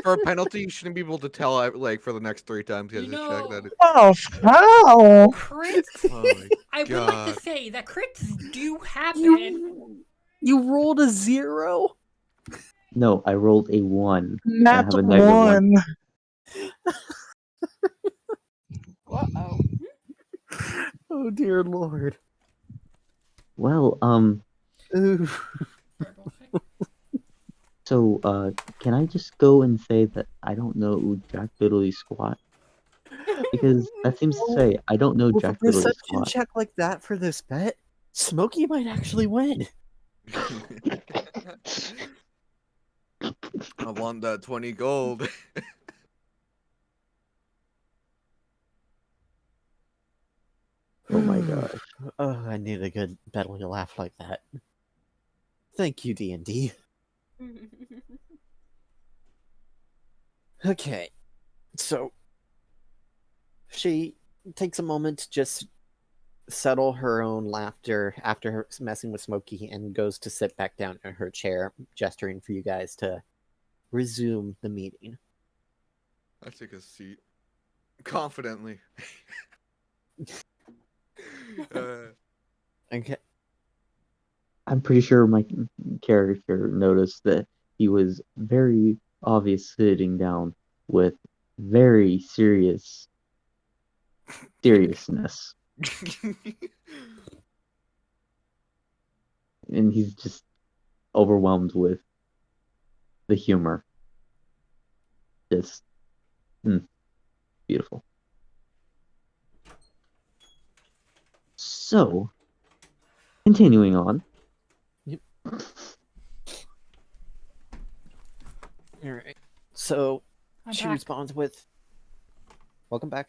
for a penalty, you shouldn't be able to tell like for the next 3 times. You You have to check know- that. Oh, how? Crits! Oh my I would like God. to say that crits do happen. You rolled a 0? No, I rolled a 1. Not have a negative one. Uh-oh. Oh dear lord. Well, Ooh. so, can I just go and say that I don't know Jack Diddley squat? Because that seems to say I don't know With a Jack Diddley perception squat. check like that for this bet, Smokey might actually win. I want that 20 gold. Oh my gosh. Oh, I need a good belly laugh like that. Thank you, D&D. Okay, so she takes a moment to just settle her own laughter after her messing with Smokey and goes to sit back down in her chair, gesturing for you guys to resume the meeting. I take a seat confidently. Okay. I'm pretty sure my character noticed that he was very obvious sitting down with very seriousness. And he's just overwhelmed with the humor. Just beautiful. So, continuing on. Yep. All right. So I'm she back. responds with, "Welcome back.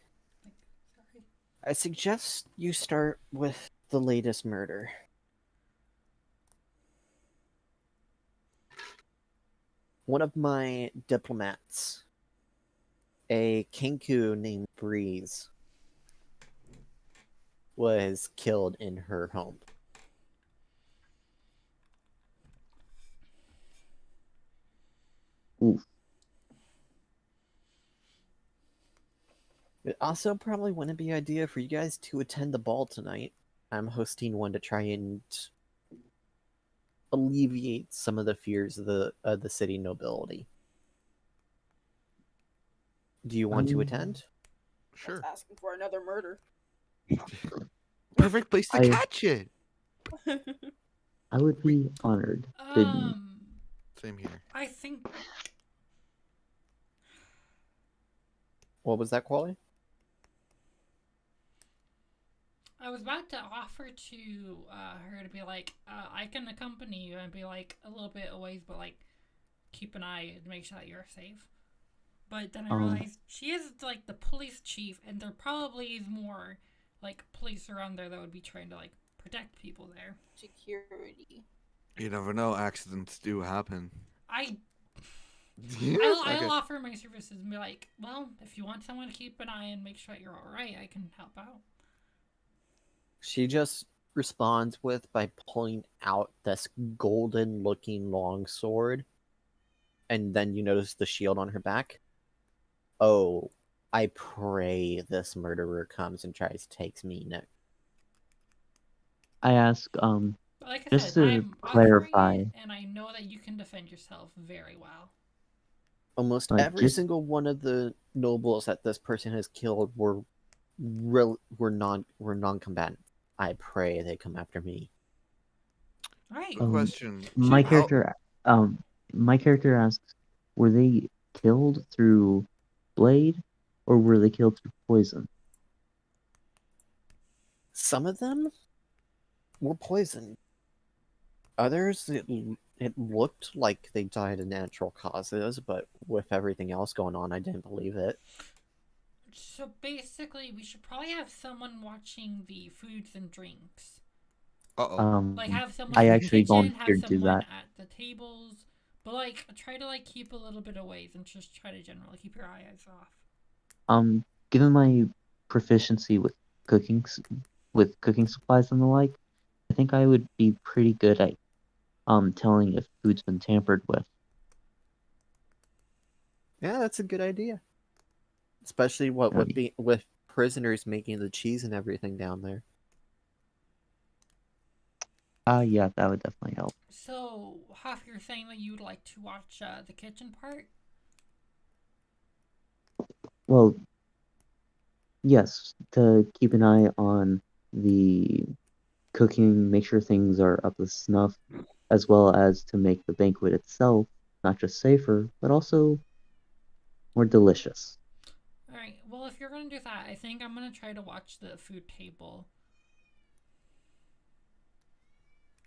Sorry. I suggest you start with the latest murder. One of my diplomats, a Kenku named Breeze, was killed in her home. Oof. It also probably wouldn't be an idea for you guys to attend the ball tonight. I'm hosting one to try and alleviate some of the fears of the city nobility. Do you want to attend? Sure. That's asking for another murder. Perfect place to catch it. I would be honored. To... Same here. I think What was that, Quali? I was about to offer to her to be like, I can accompany you and be like a little bit away, but like keep an eye and make sure that you're safe. But then I realized she is like the police chief, and there probably is more like police around there that would be trying to like protect people there. Security. You never know. Accidents do happen. I'll offer my services and be like, well, if you want someone to keep an eye and make sure that you're all right, I can help out. She just responds with by pulling out this golden-looking long sword, and then you notice the shield on her back. Oh, I pray this murderer comes and tries to take me next. I ask, Like I just said, to I'm clarify, offering it, and I know that you can defend yourself very well. Almost like, every single one of the nobles that this person has killed were non-combatants. I pray they come after me. Right. Good question. my How- character asks, were they killed through blade, or were they killed through poison? Some of them were poisoned. Others, it looked like they died of natural causes, but with everything else going on, I didn't believe it. So basically, we should probably have someone watching the foods and drinks. Like have someone I in the actually kitchen, have volunteered to do someone that. at the tables, but like try to like keep a little bit away and just try to generally keep your eyes off. Given my proficiency with cooking supplies and the like, I think I would be pretty good at telling if food's been tampered with. Yeah, that's a good idea. Especially with prisoners making the cheese and everything down there. Yeah, that would definitely help. So, Hoff, you're saying that you would like to watch the kitchen part? Well, yes, to keep an eye on the cooking, make sure things are up to snuff, as well as to make the banquet itself not just safer, but also more delicious. Alright, well, if you're gonna do that, I think I'm gonna try to watch the food table.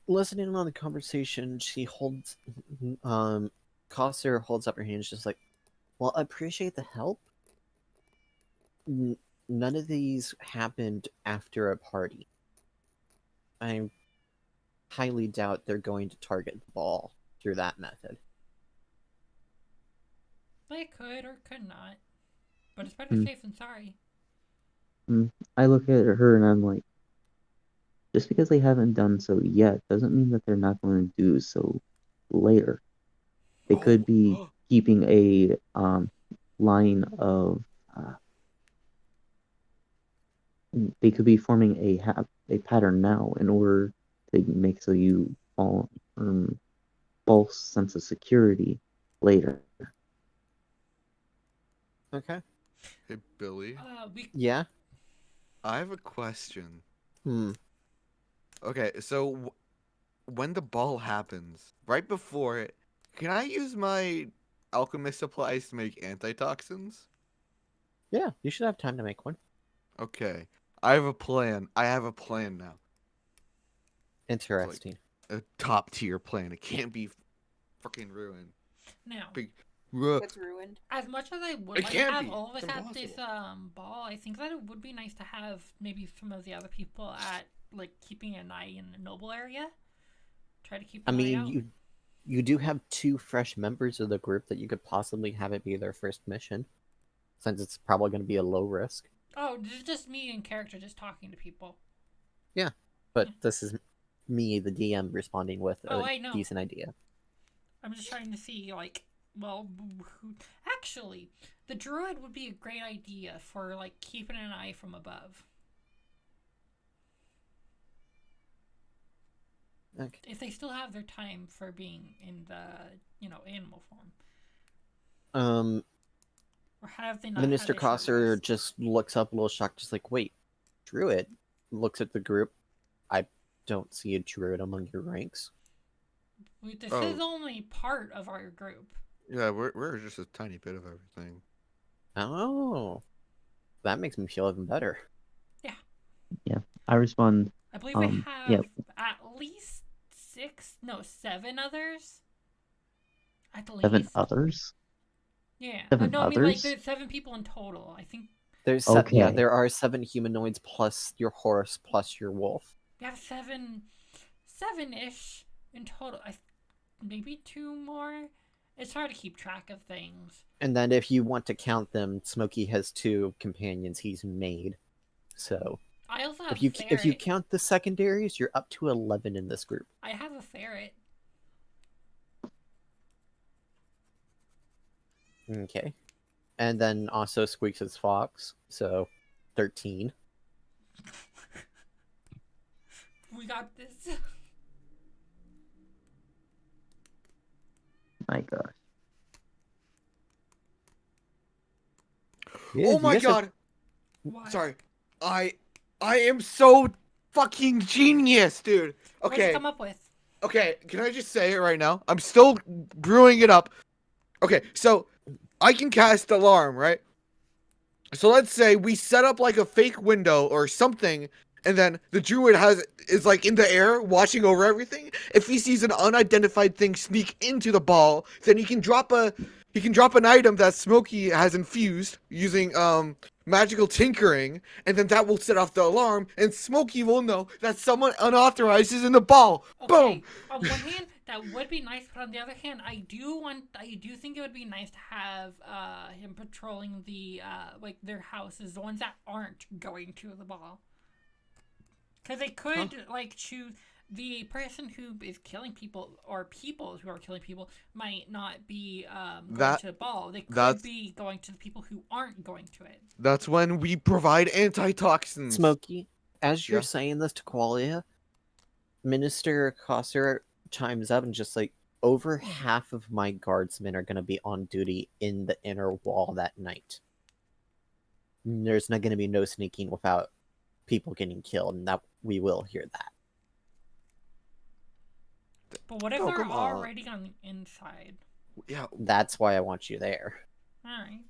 Listening on the conversation, she holds, Coster holds up her hand, just like, well, I appreciate the help. None of these happened after a party. I highly doubt they're going to target the ball through that method. They could or could not. But it's better safe than sorry. I look at her and I'm like, just because they haven't done so yet doesn't mean that they're not going to do so later. They could be keeping a line of. They could be forming a pattern now in order to make so you fall false sense of security later. Okay. Hey, Billy. Yeah? I have a question. Okay, so when the ball happens, right before it, can I use my alchemist supplies to make antitoxins? Yeah, you should have time to make one. Okay. I have a plan. I have a plan now. Interesting. Like a top tier plan. It can't be freaking ruined. Now, What's ruined? as much as I would like to have all of us at this ball, I think that it would be nice to have maybe some of the other people at like keeping an eye in the noble area. Try to keep I an eye mean, out. you do have 2 fresh members of the group that you could possibly have it be their first mission, since it's probably going to be a low risk. Oh, this is just me in character, just talking to people. Yeah, but this is me, the DM, responding with Oh, a I know. decent idea. I'm just trying to see, like, well, actually, the druid would be a great idea for like keeping an eye from above. Okay. If they still have their time for being in the, animal form. Or have they not Minister had a short Kosser rest? just looks up a little shocked, just like, wait, druid? Looks at the group. I don't see a druid among your ranks. This is only part of our group. Yeah, we're just a tiny bit of everything. Oh, that makes me feel even better. Yeah, I respond. I believe we have yeah. at least 7 others. At least 7 others? Yeah. 7 no, I mean like others? there's 7 people in total. I think There's Okay. there are 7 humanoids plus your horse plus your wolf. we have 7-ish in total. Maybe 2 more. It's hard to keep track of things. And then if you want to count them, Smokey has 2 companions he's made. So I also have if you ferret. count the secondaries, you're up to 11 in this group. I have a ferret. Okay. And then also Squeaks' fox, so 13. We got this. My gosh. Yeah, Oh you my guys have- god! Why? Sorry. I am so fucking genius, dude. What'd you Okay. come up with? Okay, can I just say it right now? I'm still brewing it up. Okay, so I can cast alarm, right? So let's say we set up like a fake window or something, and then the druid is like in the air watching over everything. If he sees an unidentified thing sneak into the ball, then he can drop an item that Smokey has infused using magical tinkering, and then that will set off the alarm, and Smokey will know that someone unauthorized is in the ball. Okay, Boom. on one hand, that would be nice, but on the other hand, I do think it would be nice to have him patrolling the like their houses, the ones that aren't going to the ball. Because they could like choose the person who is killing people, or people who are killing people might not be going to the ball. They could be going to the people who aren't going to it. That's when we provide antitoxins. Smokey, as you're Yeah. saying this to Qualia, Minister Kosser chimes up and just like, over half of my guardsmen are going to be on duty in the inner wall that night. There's not going to be no sneaking without people getting killed, and that we will hear that. But what if Oh, they're come on. already on the inside? Yeah, That's why I want you there. Alright.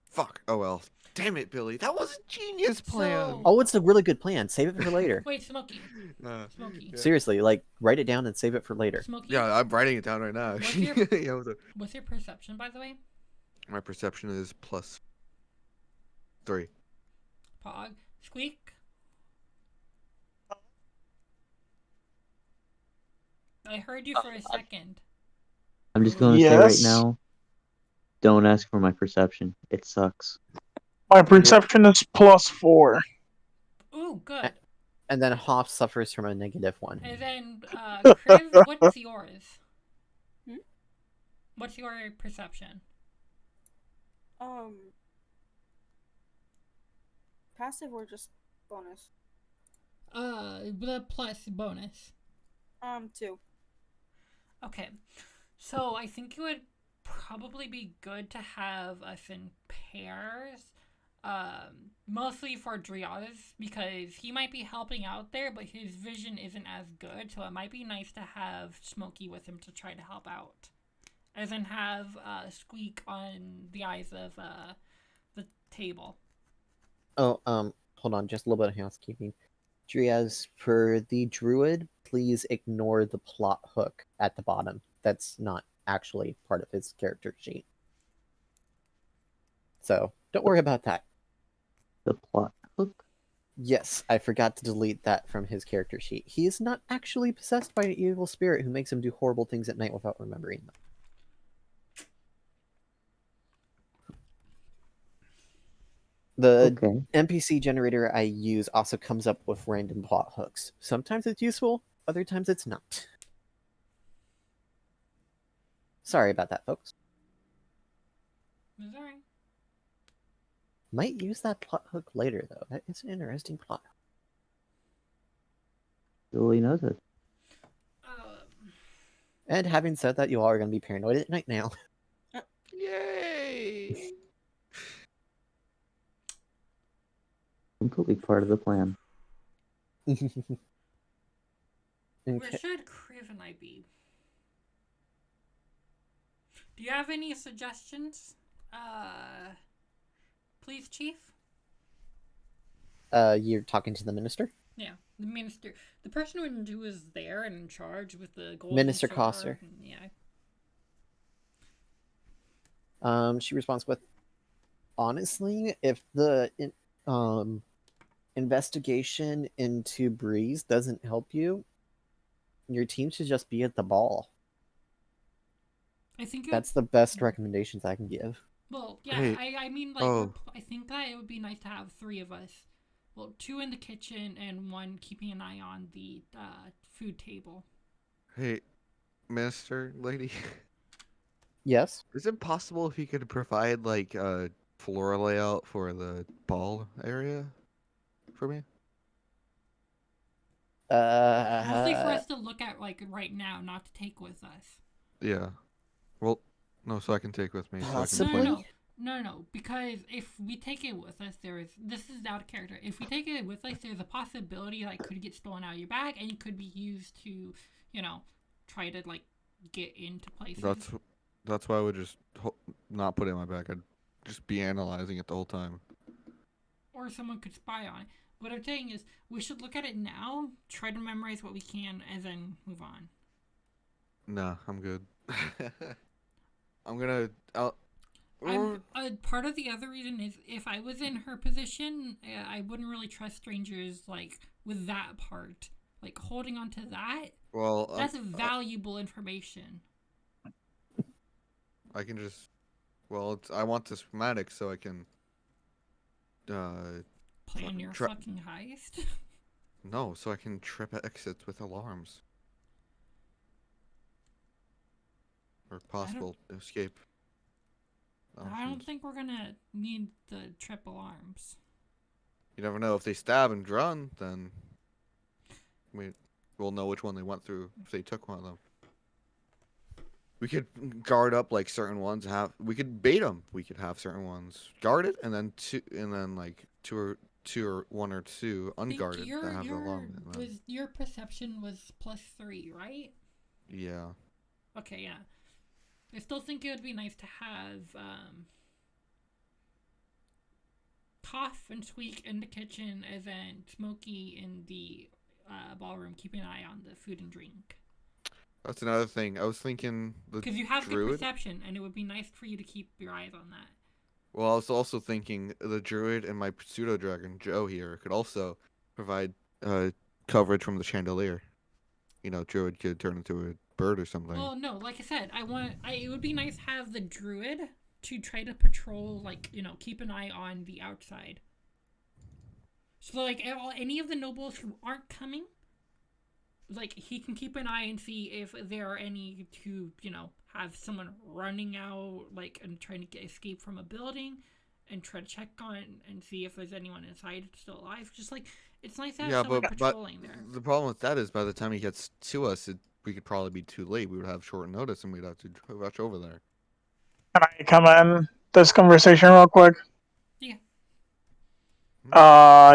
fuck. Oh well. Damn it, Billy. That was a genius plan. So- Oh, it's a really good plan. Save it for later. Wait, Smokey. Uh, Smokey. Yeah. Seriously, like, write it down and save it for later. Smokey. yeah, I'm writing it down right now. What's your- Yeah, what's up? What's your perception, by the way? My perception is +3. Pog. Squeak. I heard you for a second. I'm just going to say right Yes. now, don't ask for my perception. It sucks. My perception is +4. Ooh, good. And then Hoff suffers from a -1. And then, Chris, what's yours? Hmm? What's your perception? Passive or just bonus? The plus bonus. 2. Okay. So I think it would probably be good to have us in pairs. Mostly for Driaz, because he might be helping out there, but his vision isn't as good, so it might be nice to have Smokey with him to try to help out. As in have Squeak on the eyes of the table. Oh, hold on, just a little bit of housekeeping. Driaz, for the druid, please ignore the plot hook at the bottom. That's not actually part of his character sheet. So, don't worry about that. The plot hook? Yes, I forgot to delete that from his character sheet. He is not actually possessed by an evil spirit who makes him do horrible things at night without remembering them. The Okay. NPC generator I use also comes up with random plot hooks. Sometimes it's useful, other times it's not. Sorry about that, folks. Missouri. Might use that plot hook later, though. That is an interesting plot. Billy knows it. And having said that, you all are going to be paranoid at night now. Yay! Completely part of the plan. Where Okay. should Kriv and I be? Do you have any suggestions? Please, Chief? You're talking to the minister? Yeah, the minister. The person who was there and in charge with the golden Minister sword, Coster. Yeah. She responds with, honestly, if the investigation into Breeze doesn't help you, your team should just be at the ball. I think That's the best recommendations I can give. Well, yeah, Hey, I mean, like, I think that it would be nice to have 3 of us. Well, 2 in the kitchen and 1 keeping an eye on the food table. Hey, Minister Lady. Yes? Is it possible if you could provide, like, a floor layout for the ball area for me? Mostly for us to look at, like, right now, not to take with us. Yeah. Well, no, so I can take with me. So I can Possibly? play. No, because if we take it with us, this is out of character. If we take it with us, there's a possibility that it could get stolen out of your bag, and it could be used to, try to, like, get into places. That's why I would just not put it in my bag. I'd just be analyzing it the whole time. Or someone could spy on it. What I'm saying is, we should look at it now, try to memorize what we can, and then move on. Nah, I'm good. Part of the other reason is if I was in her position, I wouldn't really trust strangers, like, with that part. Like, holding on to that, Well, that's valuable information. I can just... Well, I want the schematic so I can... Plan your fucking heist? No, so I can trip exits with alarms. Or possible escape. I don't think we're gonna need the trip alarms. You never know. If they stab and run, then we'll know which one they went through if they took one of them. We could guard up like certain ones. We could bait them. We could have certain ones guarded, and then one or two unguarded that have the alarm. Your perception was +3, right? Yeah. Okay, yeah. I still think it would be nice to have Cough and Squeak in the kitchen, and then Smokey in the ballroom, keeping an eye on the food and drink. That's another thing. I was thinking because you have druid. good perception, and it would be nice for you to keep your eyes on that. Well, I was also thinking the druid and my pseudo dragon Joe here could also provide coverage from the chandelier. Druid could turn into a bird or something. Well, no, like I said, it would be nice to have the druid to try to patrol, like, keep an eye on the outside. So, like, any of the nobles who aren't coming, like, he can keep an eye and see if there are any who, have someone running out, like, and trying to escape from a building, and try to check on and see if there's anyone inside still alive. Just, like, it's nice to have someone patrolling there. The problem with that is by the time he gets to us, we could probably be too late. We would have short notice, and we'd have to rush over there. Can I come in this conversation real quick? Yeah.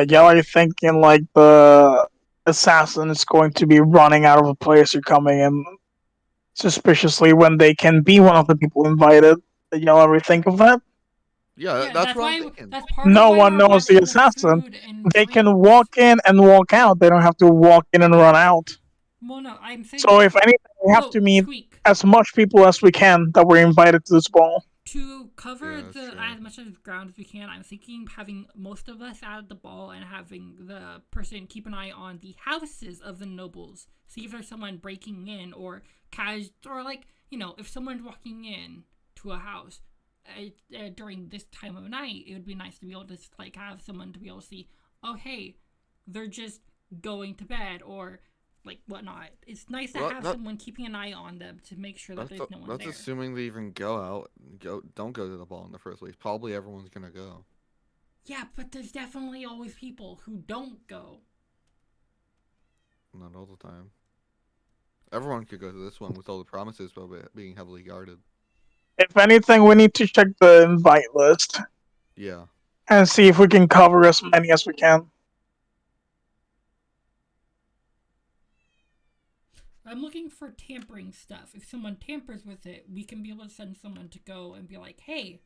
Y'all are thinking like the assassin is going to be running out of a place or coming in suspiciously when they can be one of the people invited. Did y'all ever think of that? Yeah, that's what I'm thinking. That's part no of one knows the assassin. They can walk in and walk out. They don't have to walk in and run out. Well, no, I'm saying. So if anything, we have to meet as much people as we can that were invited to this ball. To cover Yeah, that's true. as much of the ground as we can, I'm thinking having most of us out of the ball and having the person keep an eye on the houses of the nobles. See if there's someone breaking in or if someone's walking in to a house during this time of night, it would be nice to be able to have someone to be able to see, oh hey, they're just going to bed or whatnot. It's nice to have someone keeping an eye on them to make sure that there's no one there. That's assuming they even don't go to the ball in the first place. Probably everyone's gonna go. Yeah, but there's definitely always people who don't go. Not all the time. Everyone could go to this one with all the promises about it being heavily guarded. If anything, we need to check the invite list. Yeah. And see if we can cover as many as we can. I'm looking for tampering stuff. If someone tampers with it, we can be able to send someone to go and be like, hey,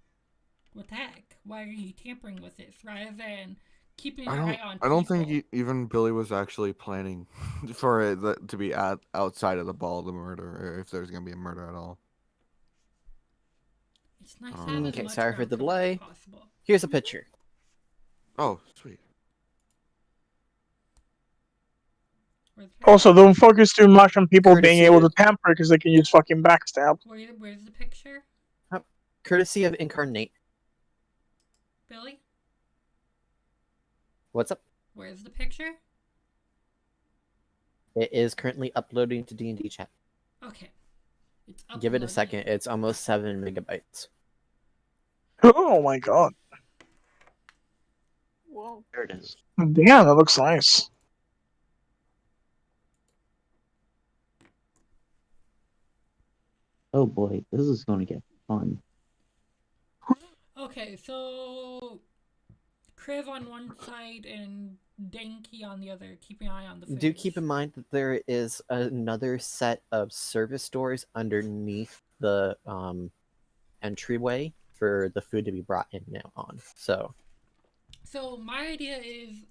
what the heck? Why are you tampering with it? Rather than keeping an eye on people. I don't think even Billy was actually planning for it to be outside of the ball, the murder, or if there's going to be a murder at all. It's nice to have as much sorry for the ground cover as delay. possible. Here's a picture. Oh, sweet. Also, don't focus too much on people being Courtesy able to of- tamper because they can use fucking backstab. Where's the picture? Courtesy of Incarnate. Billy? What's up? Where's the picture? It is currently uploading to D&D chat. Okay. It's Give it a uploading. second. It's almost 7 megabytes. Oh my god. Whoa. There it is. Damn, that looks nice. Oh boy, this is going to get fun. Okay, so Kriv on one side and Danke on the other. Keep an eye on the footage. Do keep in mind that there is another set of service doors underneath the entryway for the food to be brought in now on. So my idea is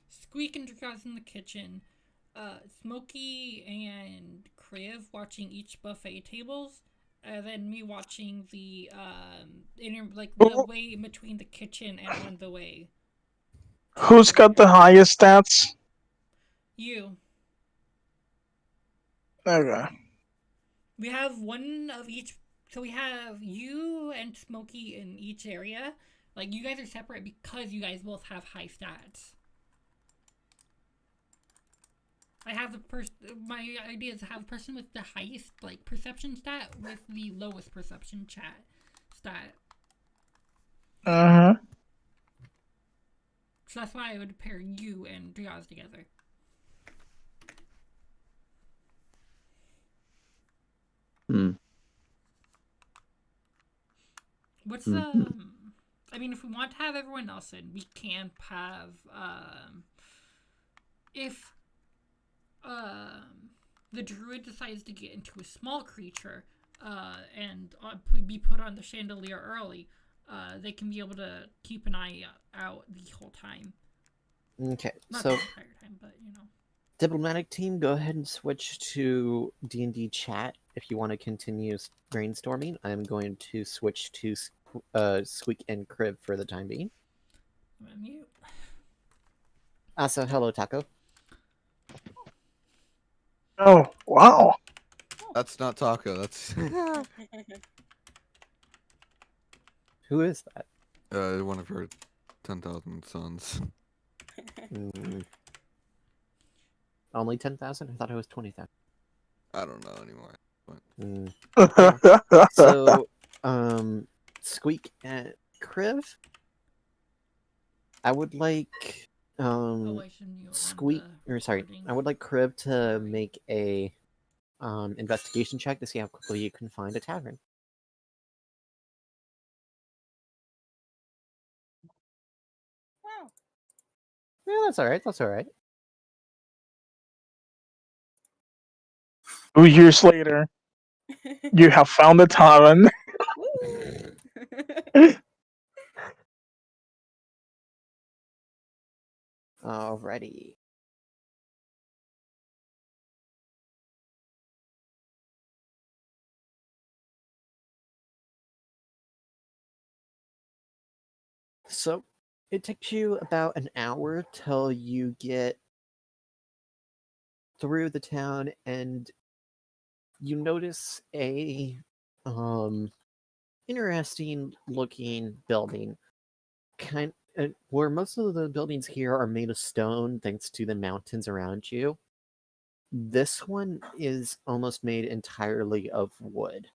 Squeak and Draka's in the kitchen, Smokey and Kriv watching each buffet tables, and then me watching the the way in between the kitchen and on the way. Who's got the highest stats? You. Okay. We have one of each. So we have you and Smokey in each area. Like, you guys are separate because you guys both have high stats. I have my idea is to have the person with the highest, perception stat with the lowest perception stat. Uh-huh. So that's why I would pair you and Driaz together. What's the... I mean, if we want to have everyone else in, we can have... if the druid decides to get into a small creature and be put on the chandelier early, they can be able to keep an eye out the whole time. okay, Not so the entire time, but diplomatic team, go ahead and switch to D&D chat if you want to continue brainstorming. I'm going to switch to Squeak and Crib for the time being. I'm on mute. So hello, Taco. Oh, wow. That's not Taco. That's Who is that? one of her 10,000 sons. Only 10,000? I thought it was 20,000. I don't know anymore. So, Squeak and Kriv, I would like Squeak, or sorry, I would like Kriv to make a investigation check to see how quickly you can find a tavern. Wow. Yeah, that's all right. That's all right. 2 years later, you have found a tavern. Alrighty. So it takes you about an hour till you get through the town, and you notice a interesting looking building. Where most of the buildings here are made of stone, thanks to the mountains around you. This one is almost made entirely of wood.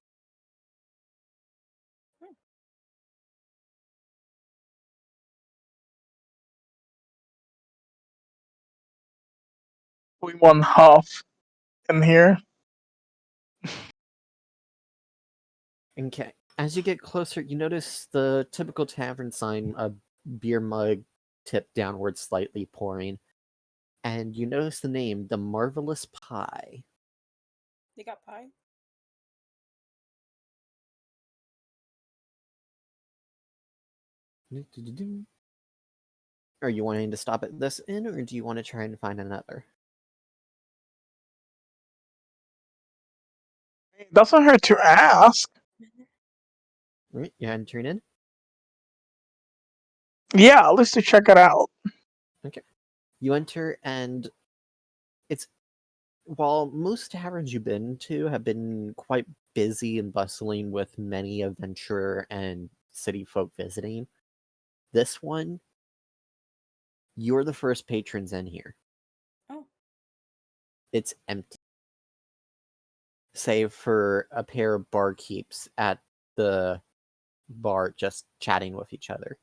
We won half in here. Okay. As you get closer, you notice the typical tavern sign, a beer mug tipped downward slightly pouring. And you notice the name, The Marvelous Pie. They got pie. Are you wanting to stop at this inn, or do you want to try and find another? It doesn't hurt to ask. Right, you entering in? Yeah, at least to check it out. You enter, and it's while most taverns you've been to have been quite busy and bustling with many adventurer and city folk visiting, this one, you're the first patrons in here. Oh. It's empty. Save for a pair of barkeeps at the bar just chatting with each other.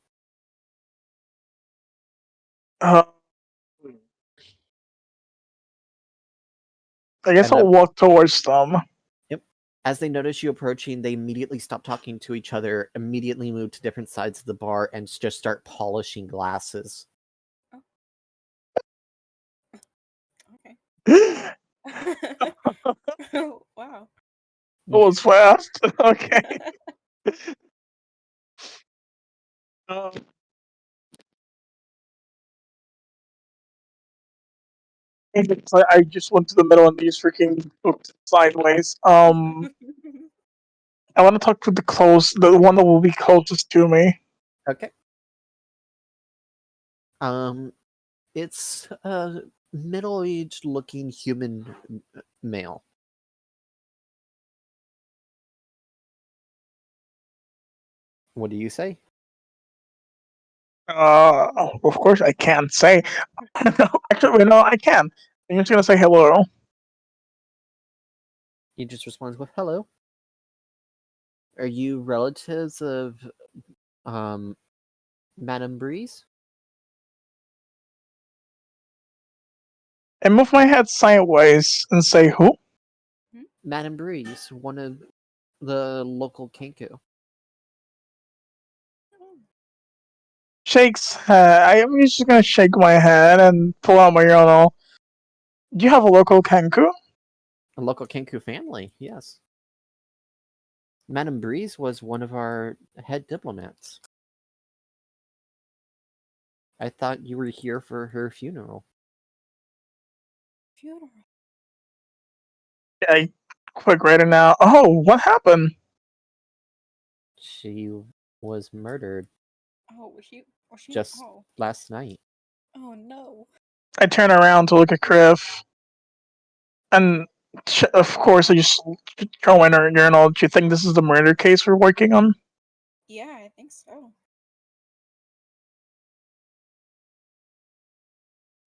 I guess And I'll walk towards them. Yep. As they notice you approaching, they immediately stop talking to each other, immediately move to different sides of the bar, and just start polishing glasses. Okay. Wow. That was fast. Okay. I just went to the middle and these freaking looked sideways. I want to talk to the one that will be closest to me. Okay. It's a middle-aged looking human male. What do you say? Of course I can't say. Actually, no, I can. I'm just gonna say hello. He just responds with hello. Are you relatives of Madame Breeze? I move my head sideways and say who? Madame Breeze, one of the local Kenku. Shakes head. I am just gonna shake my head and pull out my journal. Do you have a local Kenku? A local Kenku family, yes. Madame Breeze was one of our head diplomats. I thought you were here for her funeral. Funeral. I quick right now. Oh, what happened? She was murdered Oh, was she? just Oh. last night. Oh no. I turn around to look at Criff, and of course I just throw in her journal. Do you think this is the murder case we're working on? Yeah, I think so.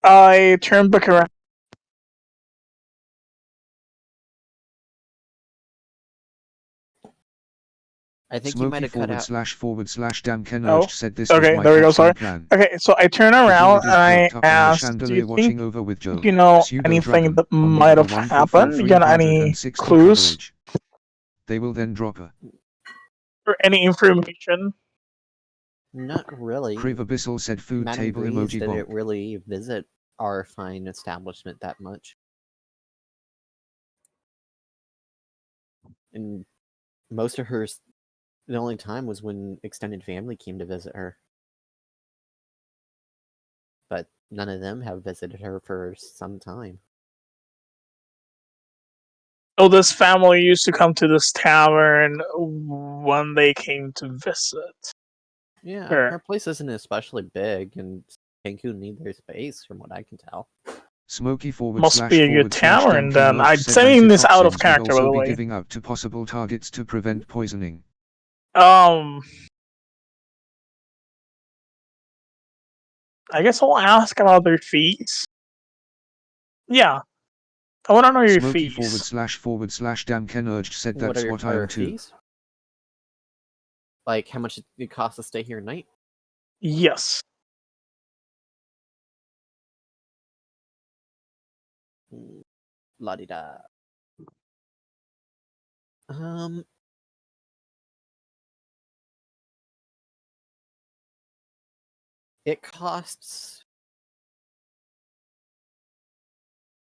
I turn back around. I think you might Smoky have cut out. // Danke Oh, said this was okay, my there we go. Sorry. plan. Okay, so I turn The around beard and is I perked up on the ask, "Do chandelier you watching think over with Joe. you know Pseudo anything dragon, that Omega might have 144 happened? You got any 360 clues coverage. They will then drop her. or any information?" Not really. Crave Abyssal said food Madame table Breeze emoji didn't bonk. really visit our fine establishment that much. And most of her, the only time was when extended family came to visit her. But none of them have visited her for some time. Oh, this family used to come to this tavern when they came to visit. Yeah, Sure. our place isn't especially big, and Cancun need their space, from what I can tell. Smoky forward Must slash be a good forward slash tavern Danke then. merged I'm said saying this out of antitoxins would character, by also the be way. giving out to possible targets to prevent poisoning. I guess I'll ask about their fees. Yeah. I want to know your Smoky fees. forward slash Damken urged said What that's are what I am our too. fees? Like, how much it costs to stay here at night? Yes. La di da.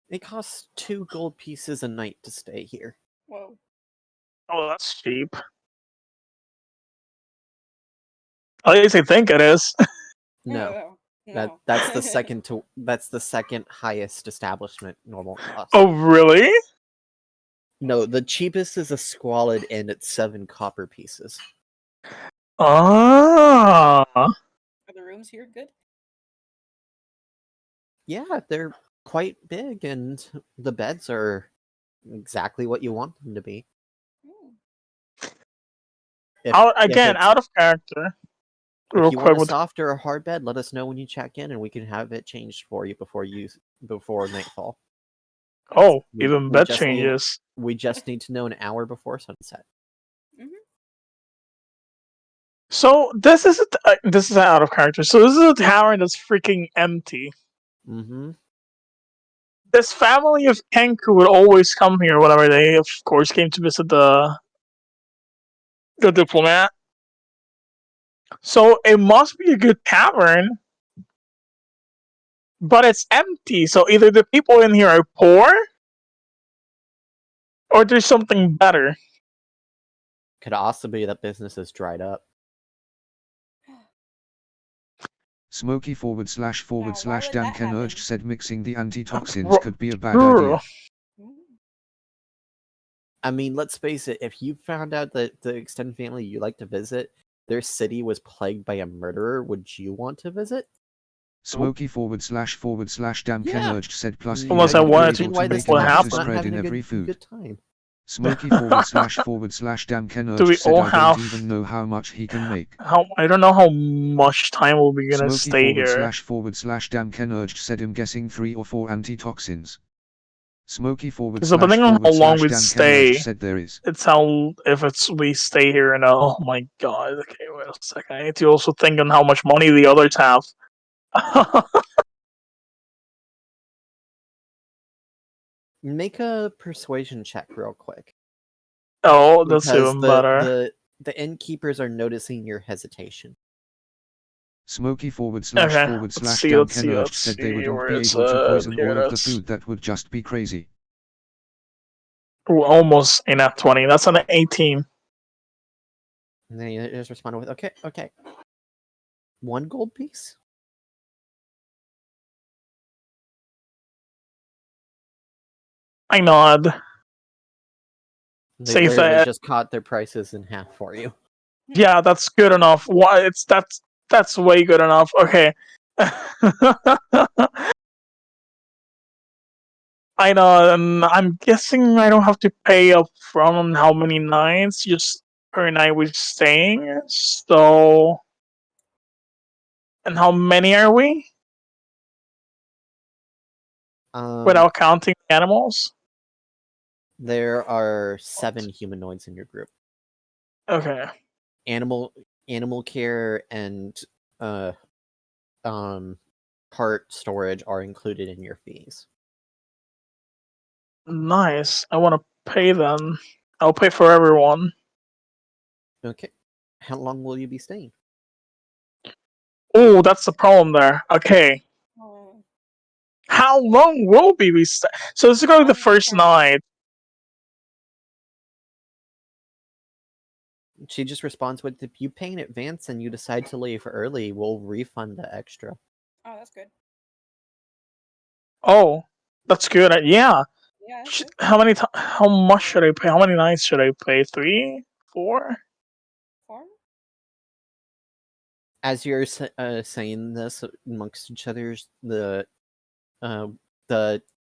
It costs 2 gold pieces a night to stay here. Whoa. Oh, that's cheap. At least I think it is. No. No. That's the second highest establishment normal cost. Oh, really? No, the cheapest is a squalid inn at 7 copper pieces. Ah. Are the rooms here good? Yeah, they're quite big, and the beds are exactly what you want them to be. Hmm. If Out of character. if Real you quick want a with soft or a hard bed, let us know when you check in, and we can have it changed for you before nightfall. even We bed just need changes. we just need to know an hour before sunset. Mhm. So this is out of character. So this is a tavern that's freaking empty. Mm-hmm. This family of Kenku would always come here whenever they, of course, came to visit the diplomat. So it must be a good tavern, but it's empty. So either the people in here are poor, or there's something better. Could also be that business is dried up. Smoky forward slash Now, why would that Damken happen? urged said mixing the antitoxins Bro- could be a bad True. idea. Hmm. I mean, let's face it, if you found out that the extended family you like to visit, their city was plagued by a murderer, would you want to visit? Smoky forward slash Damken Yeah. urged said plus he Unless may I be wanted Reason able why to this make what enough town to is not happened? spread having in a every good food. time. Smoky forward slash Damken Do we urged said all I have- don't even know how much he can make. I don't know how much time we'll be gonna Smoky stay here. forward slash Damken urged said I'm guessing 3 or 4 antitoxins. Smoky forward So depending on how long we Damken stay, urged said there is. it's how if it's we stay here and oh my god. Okay, wait a second. I need to also think on how much money the others have. Make a persuasion check real quick. Oh, that's Because even better. the innkeepers are noticing your hesitation. Smoky forward Okay, slash let's see, Damken urged said they where wouldn't be it's able to poison here all it of the is. food. That would just be crazy. Ooh, almost a nat 20. That's an 18. And then you just respond with, okay. 1 gold piece? I nod. They Say literally that. just caught their prices in half for you. Yeah, that's good enough. Why? That's way good enough. Okay. I know. I'm guessing I don't have to pay up front on how many nights, just per night we're staying. So, and how many are we without counting the animals? There are 7 humanoids in your group. Okay. Animal care and cart storage are included in your fees. Nice. I want to pay them. I'll pay for everyone. Okay. How long will you be staying? Oh, that's the problem there. Okay. Oh. How long will we stay? So let's go to the first night. She just responds with, if you pay in advance and you decide to leave early, we'll refund the extra. Oh, that's good. Oh, that's good. Yeah. Yeah. That's good. How much should I pay? How many nights should I pay? 3? 4? 4? as you're saying this amongst each other, the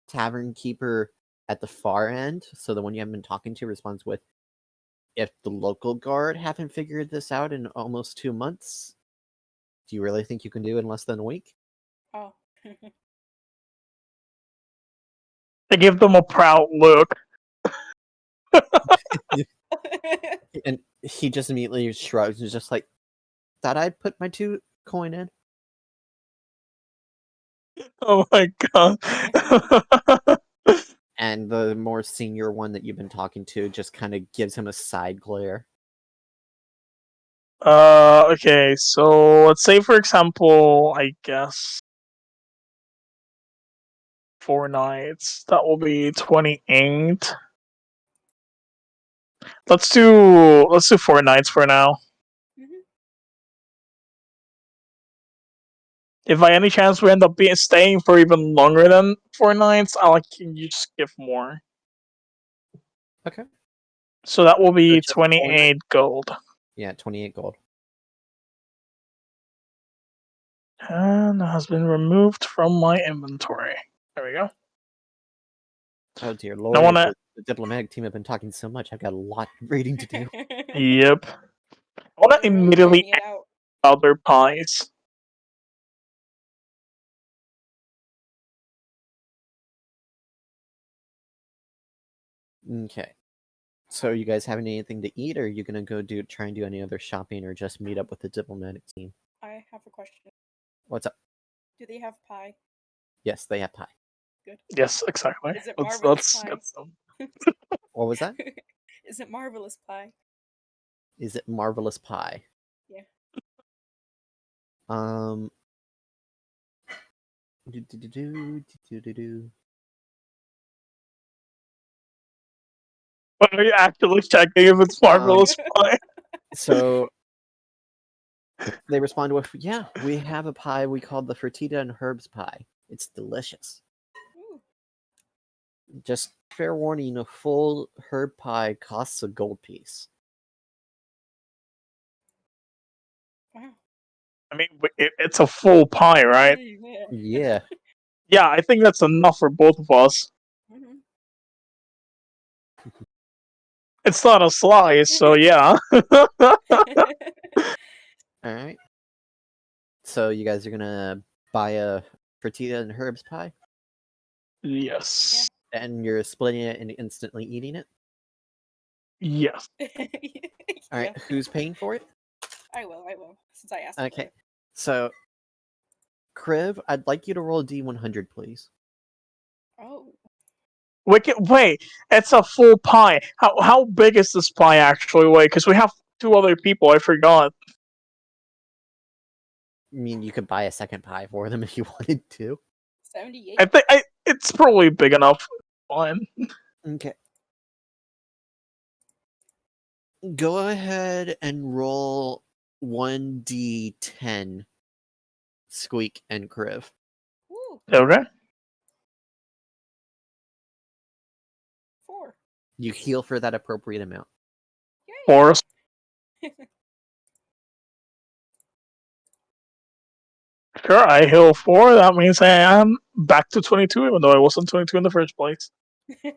tavern keeper at the far end, so the one you haven't been talking to, responds with, "If the local guard haven't figured this out in almost 2 months, do you really think you can do it in less than a week?" Oh. I give them a proud look. And he just immediately shrugs and is just like, "Thought I'd put my 2 coin in." Oh my god. And the more senior one that you've been talking to just kind of gives him a side glare. Okay, so let's say, for example, I guess 4 nights. That will be 28. Let's do 4 nights for now. Mhm. If by any chance we end up staying for even longer than 4 nights, I can you just give more. Okay. So that will So be just 4 nights? 28 gold. Yeah, 28 gold. And it has been removed from my inventory. There we go. Oh dear I lord, wanna. the diplomatic team have been talking so much, I've got a lot of reading to do. Yep. I wanna You're really immediately cranking it out. add other pies. Okay. So you guys having anything to eat, or are you gonna go try and do any other shopping, or just meet up with the diplomatic team? I have a question. What's up? Do they have pie? Yes, they have pie. Good. Yes, exactly. Is it Let's marvelous pie? get some. What was that? Is it marvelous pie? Is it marvelous pie? Yeah. Do. Are you actually checking if it's marvelous pie? So they respond with, "Yeah, we have a pie we call the Fertita and Herbs pie. It's delicious. Ooh. Just fair warning, a full herb pie costs a gold piece." Wow. I mean, it's a full pie, right? Yeah. Yeah. Yeah, I think that's enough for both of us. Mhm. It's not a slice, so yeah. Alright. So you guys are gonna buy a Fertita and Herbs pie? Yes. And you're splitting it and instantly eating it? Yes. Alright, Yeah. who's paying for it? I will, since I asked for Okay. it. So, Kriv, I'd like you to roll a D100, please. Oh. Wait, it's a full pie. How big is this pie actually? Wait, because we have 2 other people. I forgot. I mean, you could buy a second pie for them if you wanted to. 78. I think it's probably big enough. Fine. Okay. Go ahead and roll 1d10, Squeak and Kriv. Woo. Okay. 4. You heal for that appropriate amount. Yay. Forest. Sure, I heal 4. That means I am back to 22, even though I wasn't 22 in the first place. I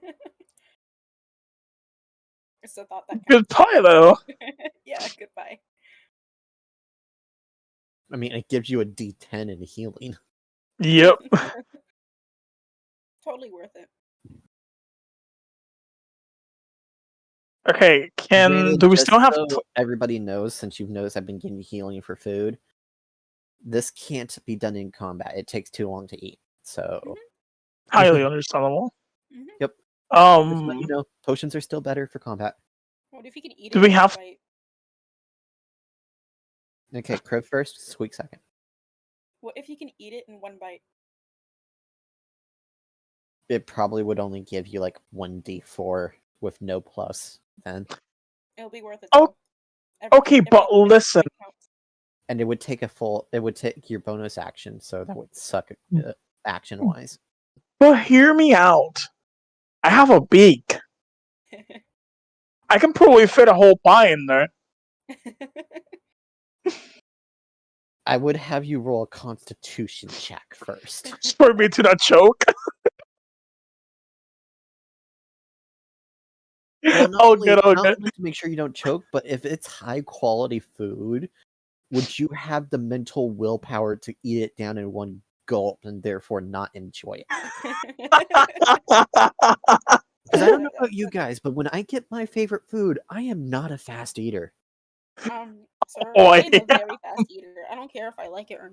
still thought that Good counts. pie, though. Yeah, goodbye. I mean, it gives you a d10 in healing. Yep. Totally worth it. Okay, Granted, do we just still have so everybody knows, since you've noticed I've been getting healing for food, this can't be done in combat. It takes too long to eat. So, highly understandable? Mhm. yep. Just let you Um, know, potions are still better for combat. What if you can eat Do it we in have- one bite? Okay, Kriv first, Squeak second. What if you can eat it in one bite? It probably would only give you like 1d4 with no plus then. It'll be worth it. Oh, though. okay, but listen. bite counts. And it would take your bonus action, so that would suck action wise. But hear me out. I have a beak. I can probably fit a whole pie in there. I would have you roll a Constitution check first. For me to not choke. Well, not Oh, only, good. Oh, not good. only to make sure you don't choke, but if it's high quality food, would you have the mental willpower to eat it down in one gulp and therefore not enjoy it? Because I don't know about you guys, but when I get my favorite food, I am not a fast eater. Sir, Oh, I am a yeah. very fast eater. I don't care if I like it or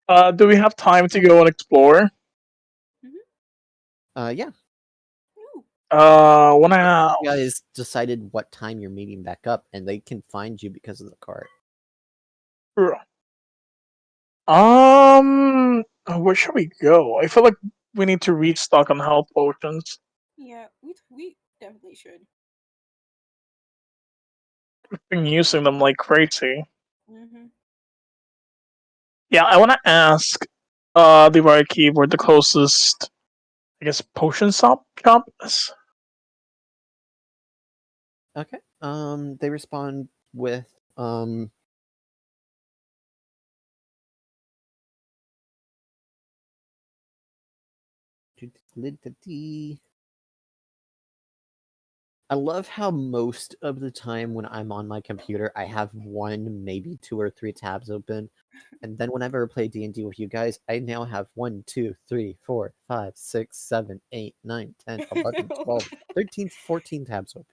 not. Do we have time to go and explore? Yeah. Ooh. Wanna. You guys decided what time you're meeting back up, and they can find you because of the cart. Where should we go? I feel like we need to restock on health potions. Yeah, we definitely should. We've been using them like crazy. Mm-hmm. Yeah, I wanna ask the barkeep where the closest, I guess, potion shop is. Okay. They respond with I love how most of the time when I'm on my computer, I have one, maybe 2 or 3 tabs open. And then whenever I play D&D with you guys, I now have 1, 2, 3, 4, 5, 6, 7, 8, 9, 10, 11, 12, 13, 14 tabs open.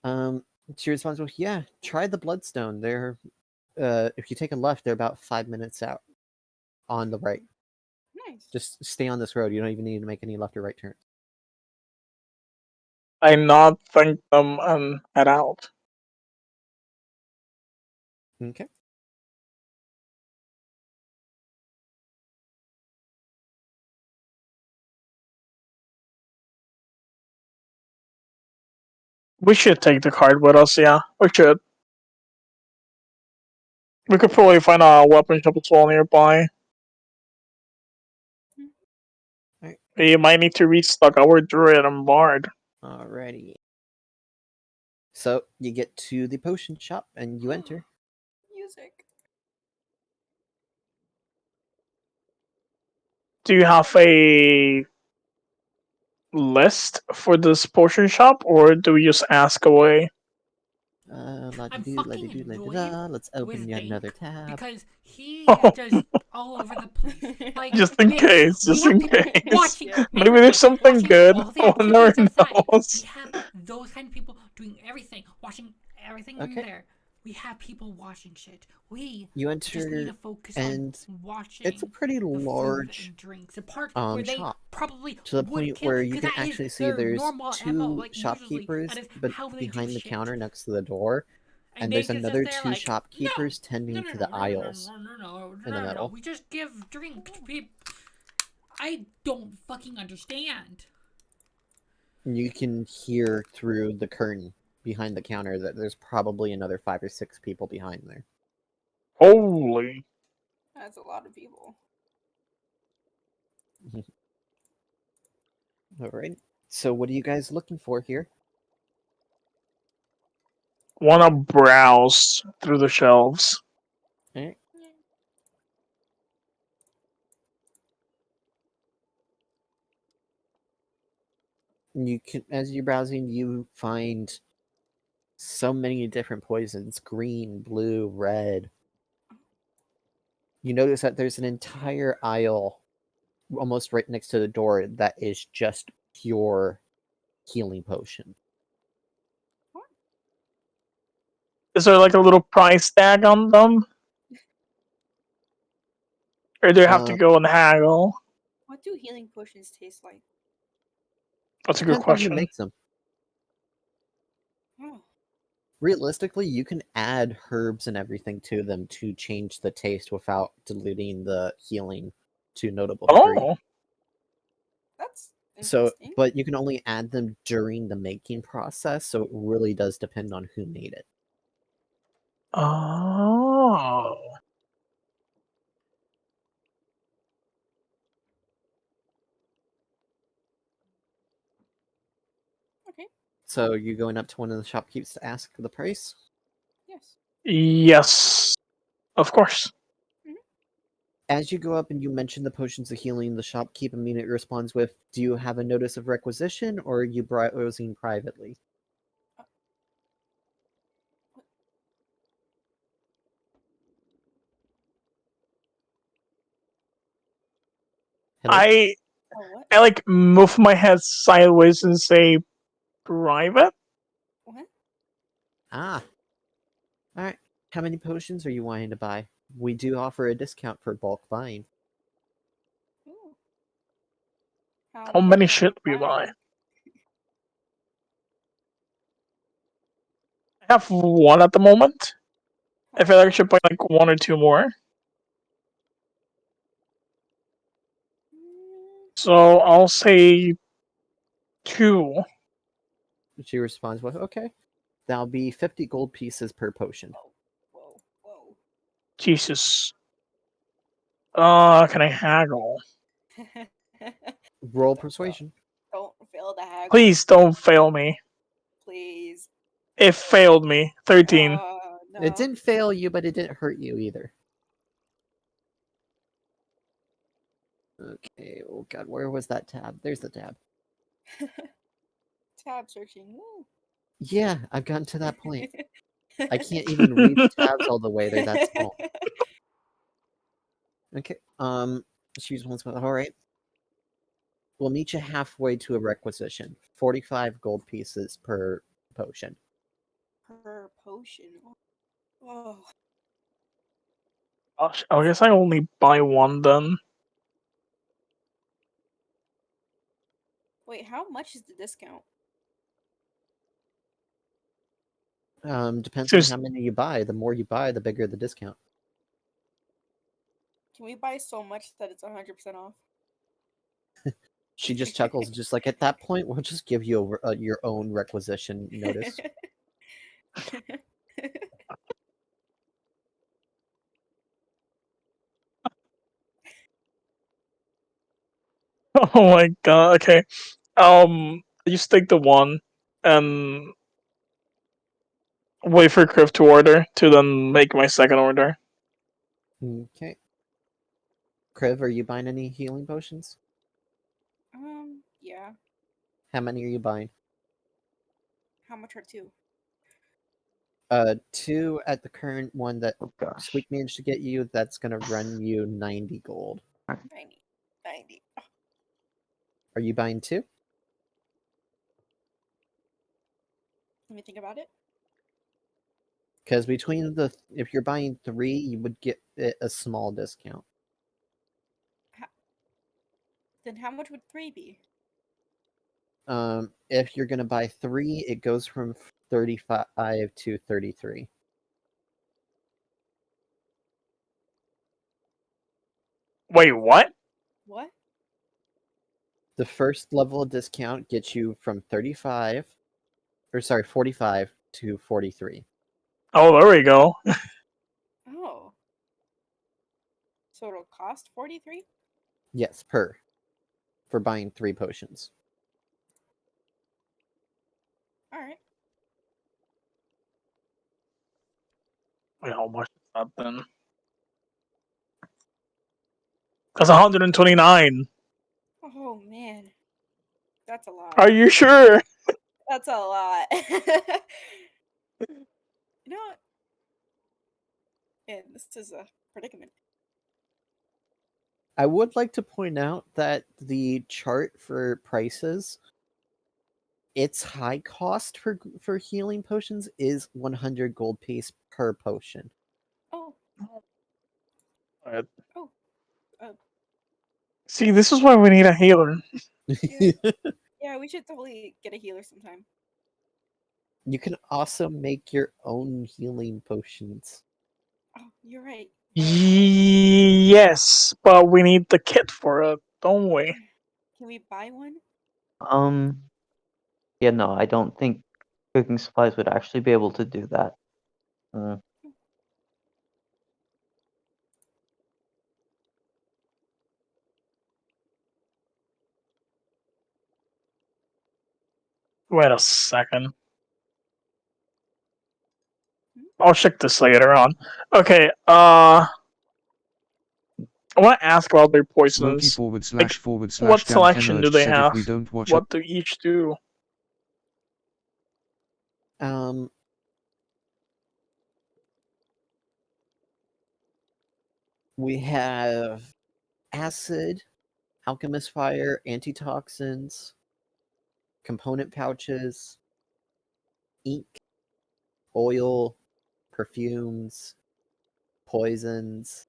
Woo. She responds with, yeah, try the Bloodstone. They're, if you take a left, they're about 5 minutes out on the right. Nice. Just stay on this road. You don't even need to make any left or right turns. I not thank them and head out. Okay. We should take the card with us, yeah. We should. We could probably find a weapon shop as well nearby. Alright. We might need to restock our druid and bard. Alrighty. So you get to the potion shop and you enter. Music. Do you have a list for this potion shop, or do we just ask away? I'm fucking annoyed Let's open with yet another Dink tab. because he is just all over the place. Like, Just in bitch, case, we just have in people case. watching. Maybe there's something watching good. all the One never activities outside. We knows. have those kind of people doing everything, watching everything in Okay. there. We have people watching shit. We You just need enter, to focus and on watching. it's a pretty the food large and drinks. The part where they shop, probably to the would point kill, where you 'cause can that is actually see their there's normal MO. 2 Like, usually, shopkeepers that is but how they do behind the shit. counter next to the door, and And there's Dink is another just there 2 like, shopkeepers tending to the aisles in the no. middle. We just give drink to people. I don't fucking understand. You can hear through the curtain behind the counter that there's probably another 5 or 6 people behind there. Holy. That's a lot of people. Alright. So what are you guys looking for here? Wanna browse through the shelves. Alright. You can, as you're browsing, you find so many different poisons: green, blue, red. You notice that there's an entire aisle almost right next to the door that is just pure healing potion. Is there like a little price tag on them? Or do you have to go and haggle? What do healing potions taste like? That's a good Depends on who question. makes them. Oh. Realistically, you can add herbs and everything to them to change the taste without diluting the healing to a notable degree. Oh. That's So, interesting. but you can only add them during the making process, so it really does depend on who made it. Oh. Okay. So you going up to one of the shopkeepers to ask the price? Yes. Yes, of course. As you go up and you mention the potions of healing, the shopkeep immediately responds with, "Do you have a notice of requisition, or are you browsing privately?" Hello? Oh, what? I like move my head sideways and say private. What? Ah. Alright. How many potions are you wanting to buy? We do offer a discount for bulk buying. Ooh. How many are should we we buy? buying? I have one at the moment. I feel like I Alright. should buy like one or two more. So I'll say two. She responds with, "Okay. That'll be 50 gold pieces per potion." Whoa. Whoa. Jesus. Can I haggle? Whoa. Roll persuasion. Don't fail the haggle. Please don't fail me. Please. It failed me. 13. No. It didn't fail you, but it didn't hurt you either. Okay, oh god, where was that tab? There's the tab. Tab searching. Woo. Yeah, I've gotten to that point. I can't even read the tabs all the way, they're that small. Okay, she responds with, "Alright. We'll meet you halfway to a requisition. 45 gold pieces per potion." Per potion. Oh. Gosh, I guess I only buy one then. Wait, how much is the discount? Depends on Just how many you buy. The more you buy, the bigger the discount. Can we buy so much that it's 100% off? She just chuckles, just like, "At that point, we'll just give you your own requisition notice." oh my god. Okay. I just take the one and wait for Criff to order to then make my second order. Okay. Kriv, are you buying any healing potions? Yeah. How many are you buying? How much are two? 2 at the current one that Oh gosh. Squeak managed to get you. That's gonna run you 90 gold. 90. 90. Are you buying 2? Let me think about it. Because between if you're buying 3, you would get a small discount. Then how much would three be? If you're gonna buy 3, it goes from 35 to 33. Wait, what? What? The first level of discount gets you from 45 to 43. Oh, there we go. Oh. So it'll cost 43? Yes, for buying 3 potions. Alright. Wait, how much is that then? That's 129. Oh man. That's a lot. Are you sure? That's a lot. You know what? Man, this is a predicament. I would like to point out that the chart for prices, its high cost for healing potions is 100 gold piece per potion. Oh. Alright. Oh. See, this is why we need a healer. Yeah. Yeah, we should totally get a healer sometime. You can also make your own healing potions. Oh, you're right. Yes, but we need the kit for it, don't we? Can we buy one? Yeah, no, I don't think cooking supplies would actually be able to do that. Wait a second. I'll check this later on. Okay, I want to ask about their Monkey poisons. forward Like, slash forward slash what Danke selection do merged they said if have? we don't watch What do each do? We have acid, alchemist fire, antitoxins, component pouches, ink, oil, perfumes, poisons.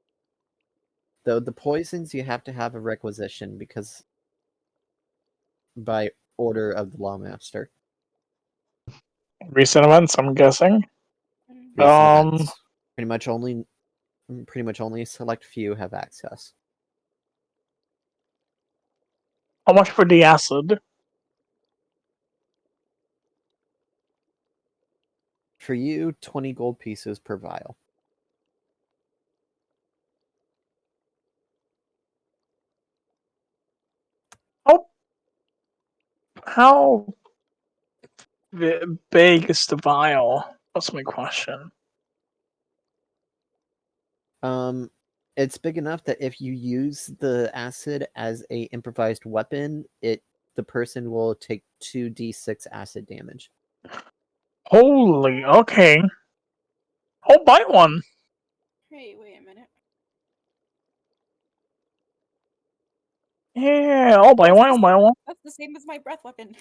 Though the poisons you have to have a requisition because by order of the lawmaster. Recent events, I'm guessing. Recent events. Pretty much only a select few have access. How much for the acid? For you, 20 gold pieces per vial. How big is the vial? That's my question. It's big enough that if you use the acid as a improvised weapon, the person will take 2d6 acid damage. Holy, okay. I'll buy one. Hey, wait a minute. Yeah, I'll buy one. I'll buy one. That's the same as my breath weapon.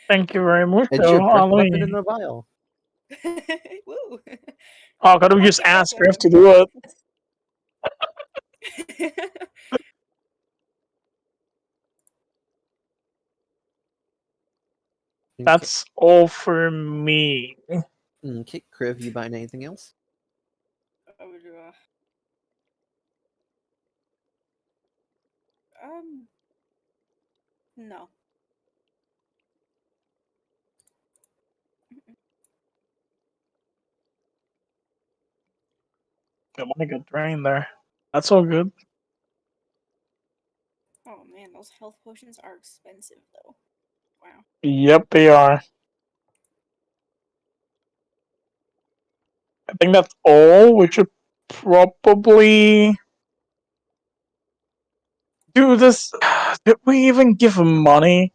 Thank you very much. It's your breath weapon in a vial. Woo. Oh, gotta use Pocket breath ass Griff to weapon. do it. That's all for me. Okay, Kriv, you buying anything else? No. I want to get drained there. That's all good. Oh man, those health potions are expensive though. Wow. Yep, they are. I think that's all. We should probably do this. Did we even give money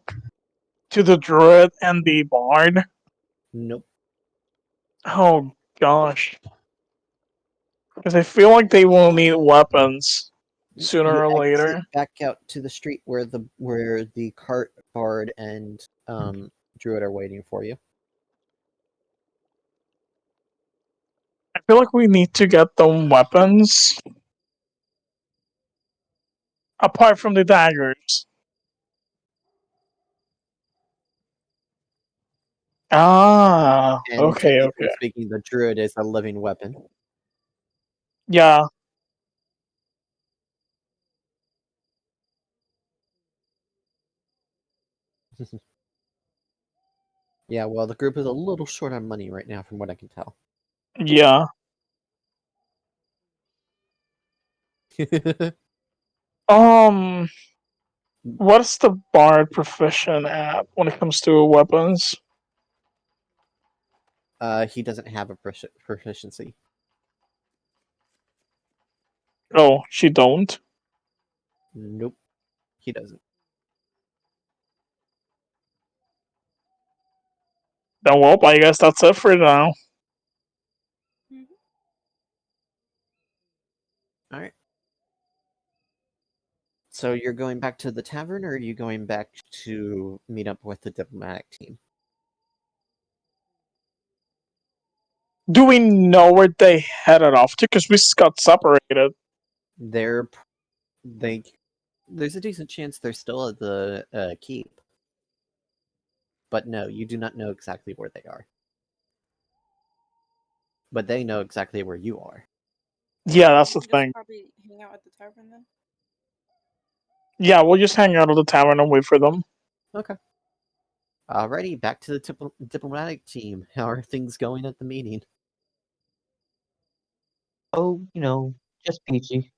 to the druid and the bard? Nope. Oh gosh. Because I feel like they will need weapons sooner You or exit later. back out to the street where the cart, bard, and druid are waiting for you. I feel like we need to get them weapons. Apart from the daggers. Ah, And okay. technically speaking, the druid is a living weapon. Yeah. Yeah, well, the group is a little short on money right now, from what I can tell. Yeah. What's the bard proficient at when it comes to weapons? He doesn't have a proficiency. Oh, she don't? Nope, he doesn't. Then well, I guess that's it for now. Alright. So you're going back to the tavern, or are you going back to meet up with the diplomatic team? Do we know where they headed off to? Because we just got separated. There's a decent chance they're still at the keep. But no, you do not know exactly where they are. But they know exactly where you are. Yeah, that's the thing. Probably hang out at the tavern then. Yeah, we'll just hang out at the tavern and wait for them. Okay. Alrighty, back to the diplomatic team. How are things going at the meeting? Oh, just peachy.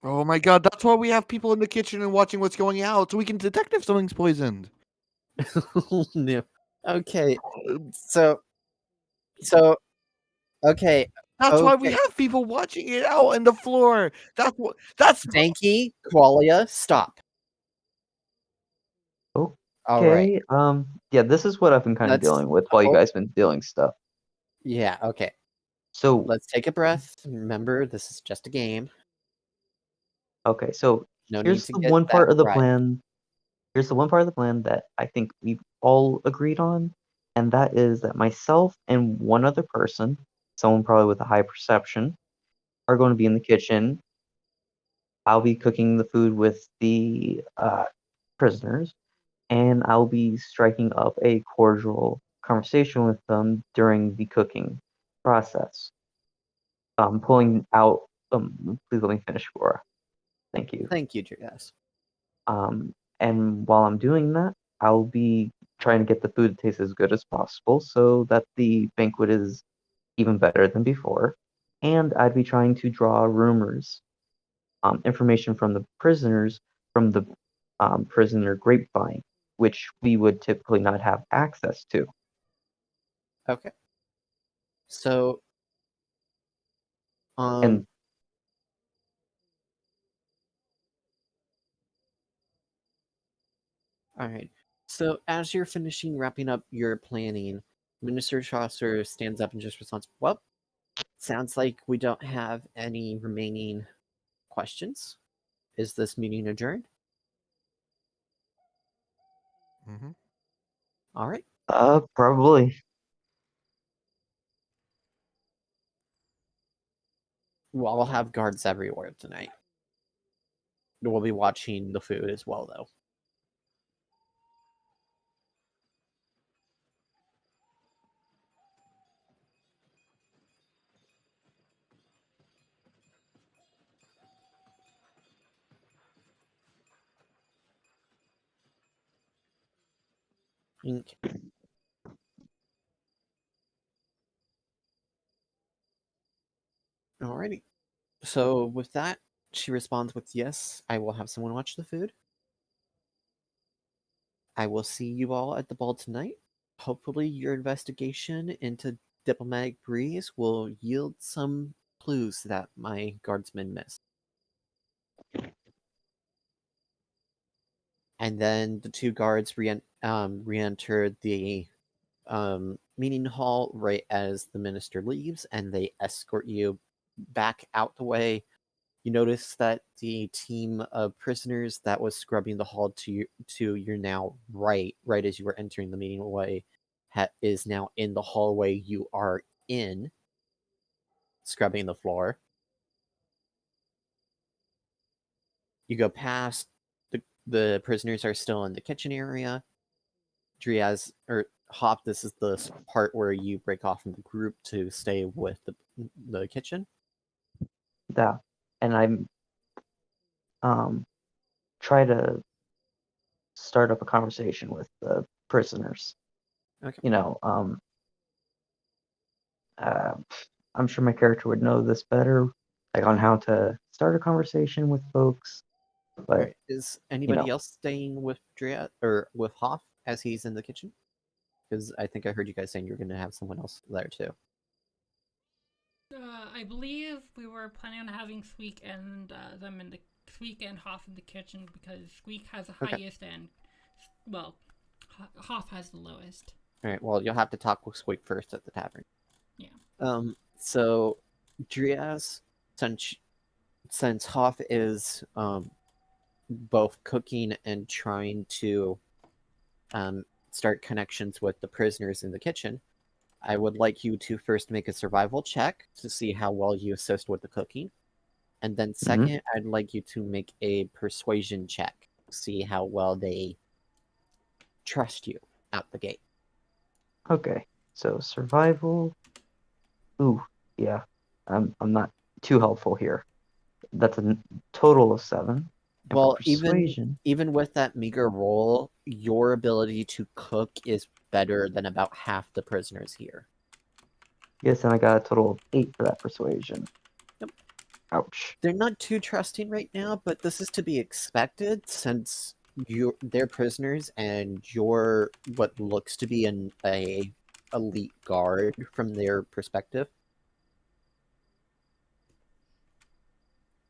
Oh my god, that's why we have people in the kitchen and watching what's going out, so we can detect if something's poisoned. No. Okay. So. Okay. That's why we Okay. have people watching it out on the floor. That's Danke, Qualia, stop. All right. Okay. Yeah, this is what I've been kind of Let's dealing with while you hope. guys been dealing stuff. Yeah. Okay. So, Let's take a breath. Remember, this is just a game. okay, so No need here's to the get one that part of the right. plan. Here's the one part of the plan that I think we've all agreed on, and that is that myself and one other person, someone probably with a high perception, are going to be in the kitchen. I'll be cooking the food with the prisoners, and I'll be striking up a cordial conversation with them during the cooking process. Pulling out. Please let me finish, Laura. Thank you. Thank you, Dreas. And while I'm doing that, I'll be trying to get the food to taste as good as possible so that the banquet is even better than before. And I'd be trying to draw rumors, information from the prisoners from the prisoner grapevine, which we would typically not have access to. Okay. So, And all right. So as you're finishing wrapping up your planning, Minister Chaucer stands up and just responds, "Well, sounds like we don't have any remaining questions. Is this meeting adjourned?" Mhm. All right. probably. Well, I'll have guards everywhere tonight. We'll be watching the food as well, though. Okay. Alrighty. So with that, she responds with, "Yes, I will have someone watch the food. I will see you all at the ball tonight. Hopefully your investigation into diplomatic breeze will yield some clues that my guardsmen missed." And then the two guards re-enter the meeting hall right as the minister leaves, and they escort you back out the way. You notice that the team of prisoners that was scrubbing the hall to your now right as you were entering the meeting way, is now in the hallway you are in, scrubbing the floor. You go past the prisoners are still in the kitchen area. Driaz or Hop, this is the part where you break off from the group to stay with the kitchen. Yeah. And I'm try to start up a conversation with the prisoners. Okay. You know, uh, I'm sure my character would know this better, like on how to start a conversation with folks. But All right. Is anybody else staying with Driaz or with Hoff as he's in the kitchen? Because I think I heard you guys saying you're going to have someone else there too. I believe we were planning on having Squeak and them in the Squeak and Hoff in the kitchen because Squeak has the highest and well, Hoff has the lowest. All right. Well, you'll have to talk with Squeak first at the tavern. Yeah. So Driaz, since Hoff is both cooking and trying to start connections with the prisoners in the kitchen, I would like you to first make a survival check to see how well you assist with the cooking. And then second, I'd like you to make a persuasion check, see how well they trust you out the gate. okay, so survival. Ooh, yeah, I'm not too helpful here. That's a total of 7. And for Well, persuasion, even with that meager roll, your ability to cook is better than about half the prisoners here. yes, and I got a total of 8 for that persuasion. Yep. Ouch. They're not too trusting right now, but this is to be expected since they're prisoners and you're what looks to be a elite guard from their perspective.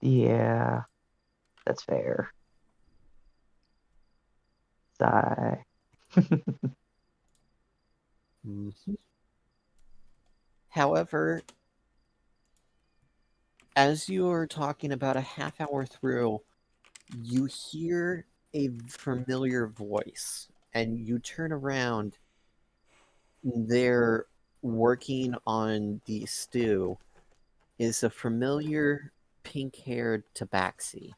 Yeah, that's fair. Sigh. Mhm. However, as you are talking about a half hour through, you hear a familiar voice, and you turn around. They're working on the stew. Is a familiar pink-haired tabaxi.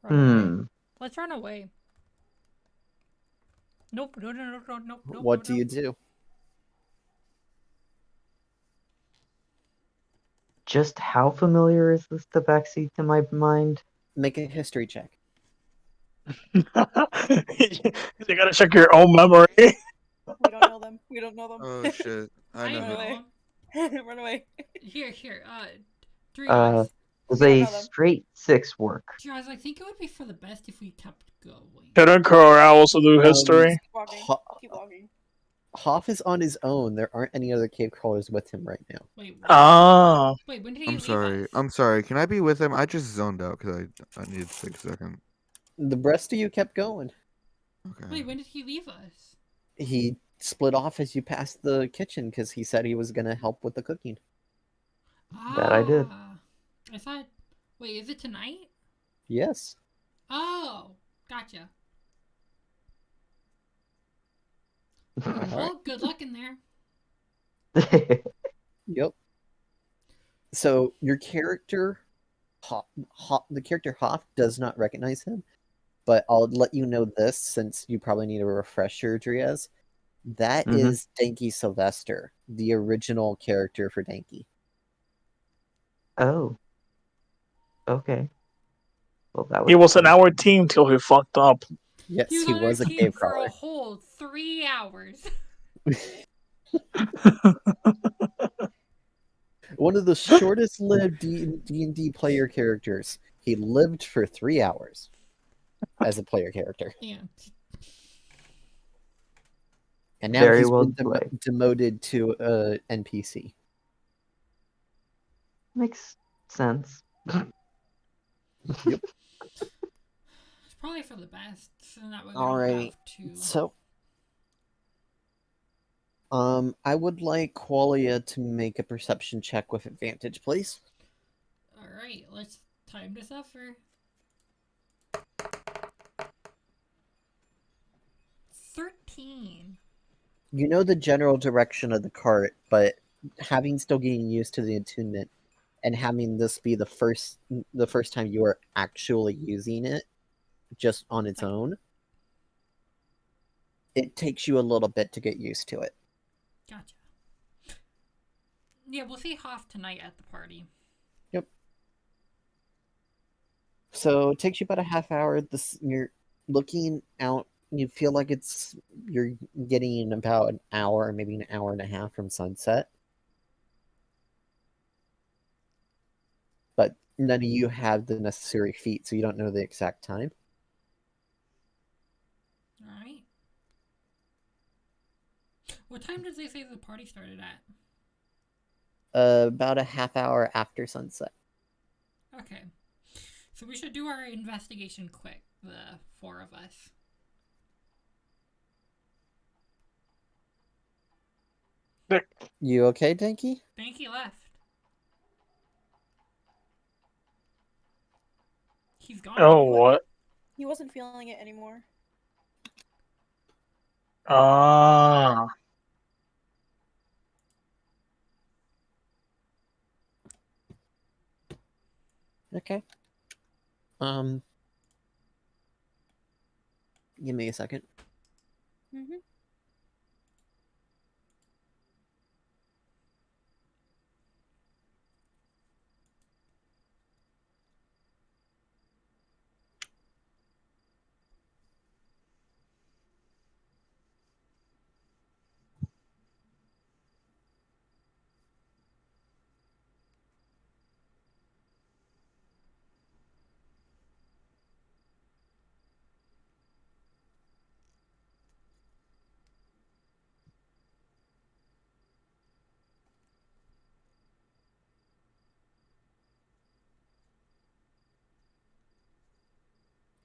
Run away. Hmm. Let's run away. Nope. Nope. What do you do? Just how familiar is this tabaxi to my mind? Make a history check. You gotta check your own memory. We don't know them. We don't know them. Oh shit! I know Run who. away. Run away. Here. Three Uh, eyes. does We don't a know them. straight 6 work? Three eyes. I think it would be for the best if we kept going. Couldn't Cora also do history? Keep walking. Keep walking. Hoff is on his own. There aren't any other cave crawlers with him right now. Wait. Ah. Wait. When did he I'm leave sorry. us? I'm sorry. Can I be with him? I just zoned out because I needed to take a second. The rest of you kept going. Okay. Wait. When did he leave us? He split off as you passed the kitchen because he said he was going to help with the cooking. That I did. I thought. Wait. Is it tonight? Yes. Oh. Gotcha. All right. Well, good luck in there. Yep. So your character, the character Hoff does not recognize him, but I'll let you know this since you probably need a refresher, Driaz. That Mhm. is Danke Sylvester, the original character for Danke. Oh. Okay. Well, that He was in fun. our team till he fucked up. Yes, He was he on our was a team cave for a crawler. whole 3 hours. One of the shortest lived D&D player characters. He lived for 3 hours as a player character. Yeah. And now Very he's well been played. demoted to NPC. Makes sense. Yep. It's probably for the best, so that way we All don't right. have to. So, I would like Qualia to make a perception check with advantage, please. Alright, let's time to suffer. 13. You know the general direction of the cart, but still getting used to the attunement and having this be the first time you are actually using it just on its own, it takes you a little bit to get used to it. Gotcha. Yeah, we'll see Hoff tonight at the party. Yep. So it takes you about a half hour. You're looking out. You feel like you're getting about an hour, maybe an hour and a half from sunset. But none of you have the necessary feet, so you don't know the exact time. Alright. What time did they say the party started at? About a half hour after sunset. Okay. So we should do our investigation quick, the 4 of us. You okay, Danke? Banky left. He's gone. Oh, what? He wasn't feeling it anymore. Ah. Okay. Give me a second. Mm-hmm.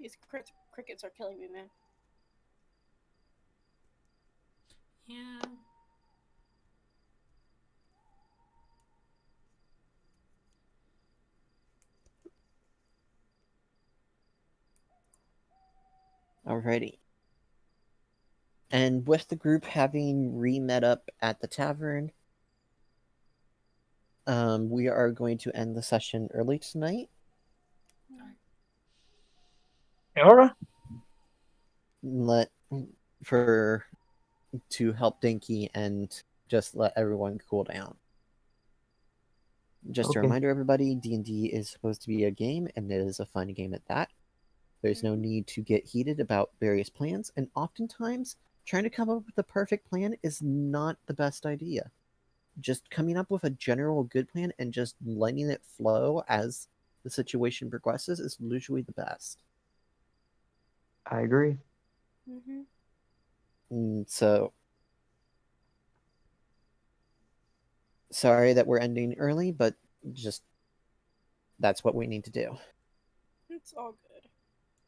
These crickets are killing me, man. Yeah. Alrighty. And with the group having re-met up at the tavern, we are going to end the session early tonight. Alright. To help Dinky and just let everyone cool down. Just a Okay. reminder, everybody, D&D is supposed to be a game, and it is a fun game at that. There's no need to get heated about various plans, and oftentimes, trying to come up with the perfect plan is not the best idea. Just coming up with a general good plan and just letting it flow as the situation progresses is usually the best. I agree. So, sorry that we're ending early, but just that's what we need to do. It's all good.